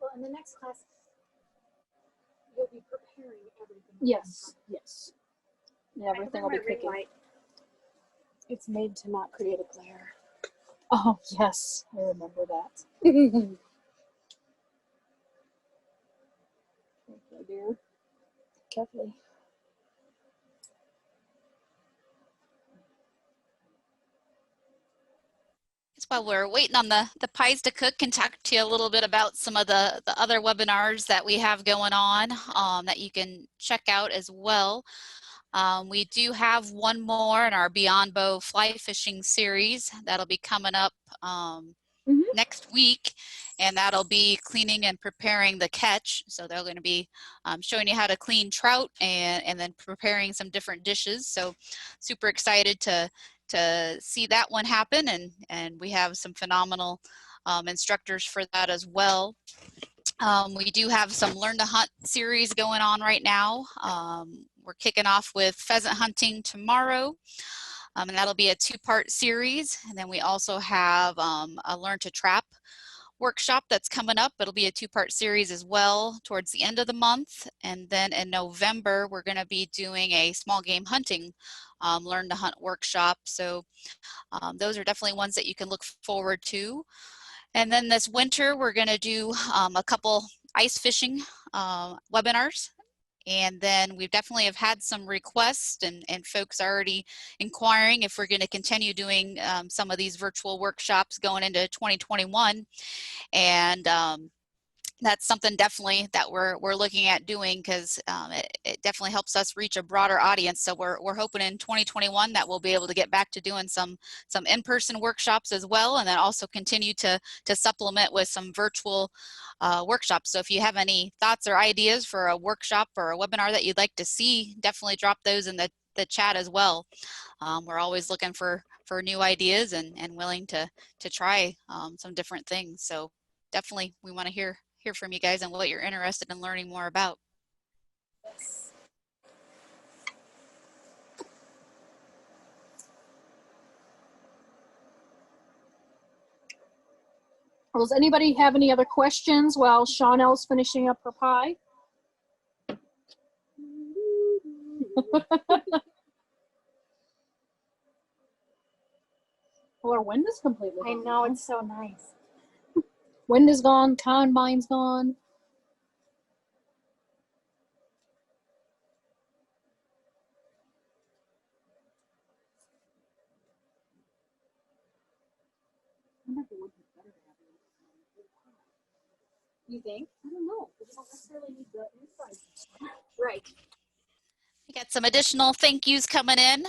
Well, in the next class, you'll be preparing everything. Yes, yes. And everything will be cooking. It's made to not create a glare. Oh, yes, I remember that. Okay, dear. Carefully. While we're waiting on the pies to cook, and talk to you a little bit about some of the other webinars that we have going on that you can check out as well. We do have one more in our Beyond Bow fly fishing series that'll be coming up next week, and that'll be cleaning and preparing the catch. So they're going to be showing you how to clean trout and then preparing some different dishes. So super excited to see that one happen, and we have some phenomenal instructors for that as well. We do have some Learn to Hunt series going on right now. We're kicking off with pheasant hunting tomorrow, and that'll be a 2-part series. And then we also have a Learn to Trap workshop that's coming up. It'll be a 2-part series as well towards the end of the month. And then in November, we're going to be doing a small game hunting Learn to Hunt workshop. So those are definitely ones that you can look forward to. And then this winter, we're going to do a couple ice fishing webinars. And then we definitely have had some requests and folks already inquiring if we're going to continue doing some of these virtual workshops going into 2021. And that's something definitely that we're looking at doing, because it definitely helps us reach a broader audience. So we're hoping in 2021 that we'll be able to get back to doing some in-person workshops as well, and then also continue to supplement with some virtual workshops. So if you have any thoughts or ideas for a workshop or a webinar that you'd like to see, definitely drop those in the chat as well. We're always looking for new ideas and willing to try some different things. So definitely we want to hear from you guys and what you're interested in learning more about. Well, does anybody have any other questions while Chanel's finishing up her pie? Well, our wind is completely gone. I know, it's so nice. Wind is gone, combine's gone. You think? I don't know. We don't necessarily need the inside. Right. We got some additional thank yous coming in.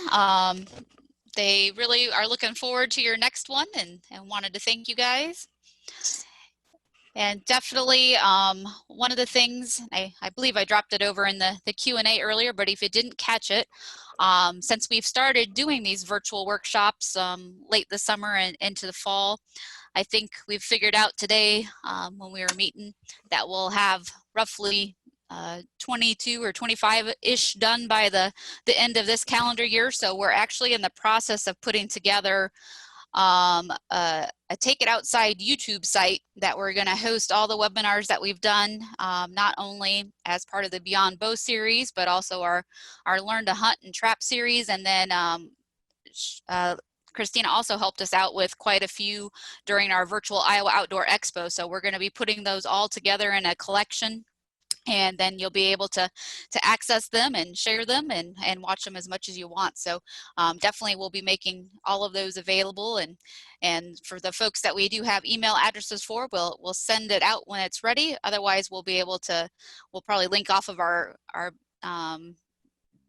They really are looking forward to your next one and wanted to thank you guys. And definitely one of the things, I believe I dropped it over in the Q&A earlier, but if you didn't catch it, since we've started doing these virtual workshops late this summer and into the fall, I think we've figured out today when we were meeting that we'll have roughly 22 or 25-ish done by the end of this calendar year. So we're actually in the process of putting together a Take It Outside YouTube site that we're going to host all the webinars that we've done, not only as part of the Beyond Bow series, but also our Learn to Hunt and Trap series. And then Christina also helped us out with quite a few during our virtual Iowa Outdoor Expo. So we're going to be putting those all together in a collection, and then you'll be able to access them and share them and watch them as much as you want. So definitely we'll be making all of those available, and for the folks that we do have email addresses for, we'll send it out when it's ready. Otherwise we'll probably link off of our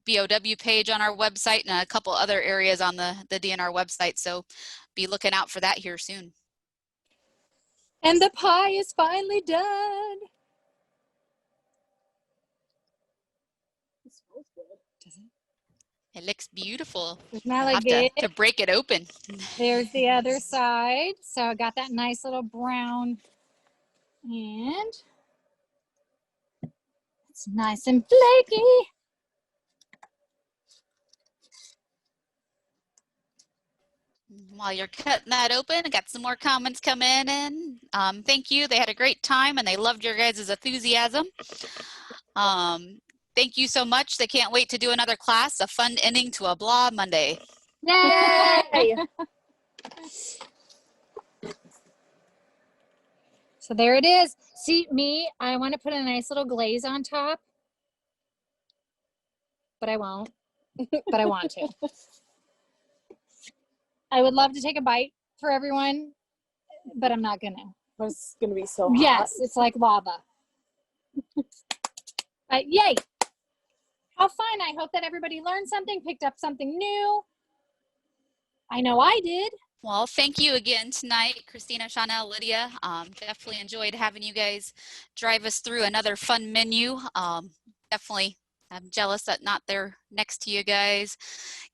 BOW page on our website and a couple other areas on the DNR website. So be looking out for that here soon. And the pie is finally done. It looks beautiful. Doesn't that I'll look have good? to break it open. There's the other side. So I got that nice little brown, and it's nice and flaky. While you're cutting that open, I got some more comments come in, and thank you. They had a great time and they loved your guys' enthusiasm. Thank you so much. They can't wait to do another class. A fun ending to a blah Monday. Yay! So there it is. See me, I want to put a nice little glaze on top, but I won't, but I want to. I would love to take a bite for everyone, but I'm not gonna. It's gonna be so hot. Yes, it's like lava. Yay! How fun. I hope that everybody learned something, picked up something new. I know I did. Well, thank you again tonight, Christina, Chanel, Lydia. Definitely enjoyed having you guys drive us through another fun menu. Definitely, I'm jealous that not there next to you guys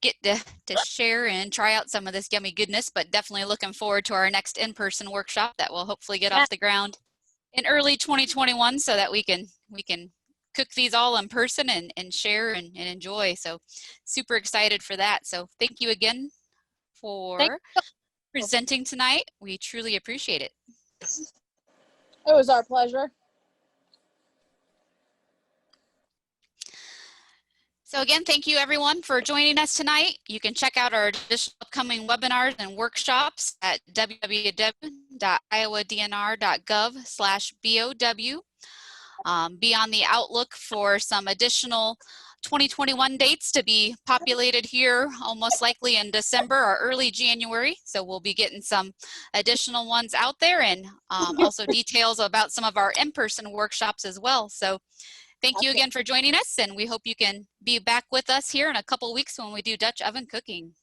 get to share and try out some of this yummy goodness, but definitely looking forward to our next in-person workshop that will hopefully get off the ground in early 2021 so that we can cook these all in person and share and enjoy. So super excited for that. So thank you again for presenting tonight. We truly appreciate it. It was our pleasure. So again, thank you everyone for joining us tonight. You can check out our additional upcoming webinars and workshops at www.iowadnr.gov/BOW. Be on the outlook for some additional 2021 dates to be populated here, almost likely in December or early January. So we'll be getting some additional ones out there, and also details about some of our in-person workshops as well. So thank you again for joining us, and we hope you can be back with us here in a couple weeks when we do Dutch oven cooking.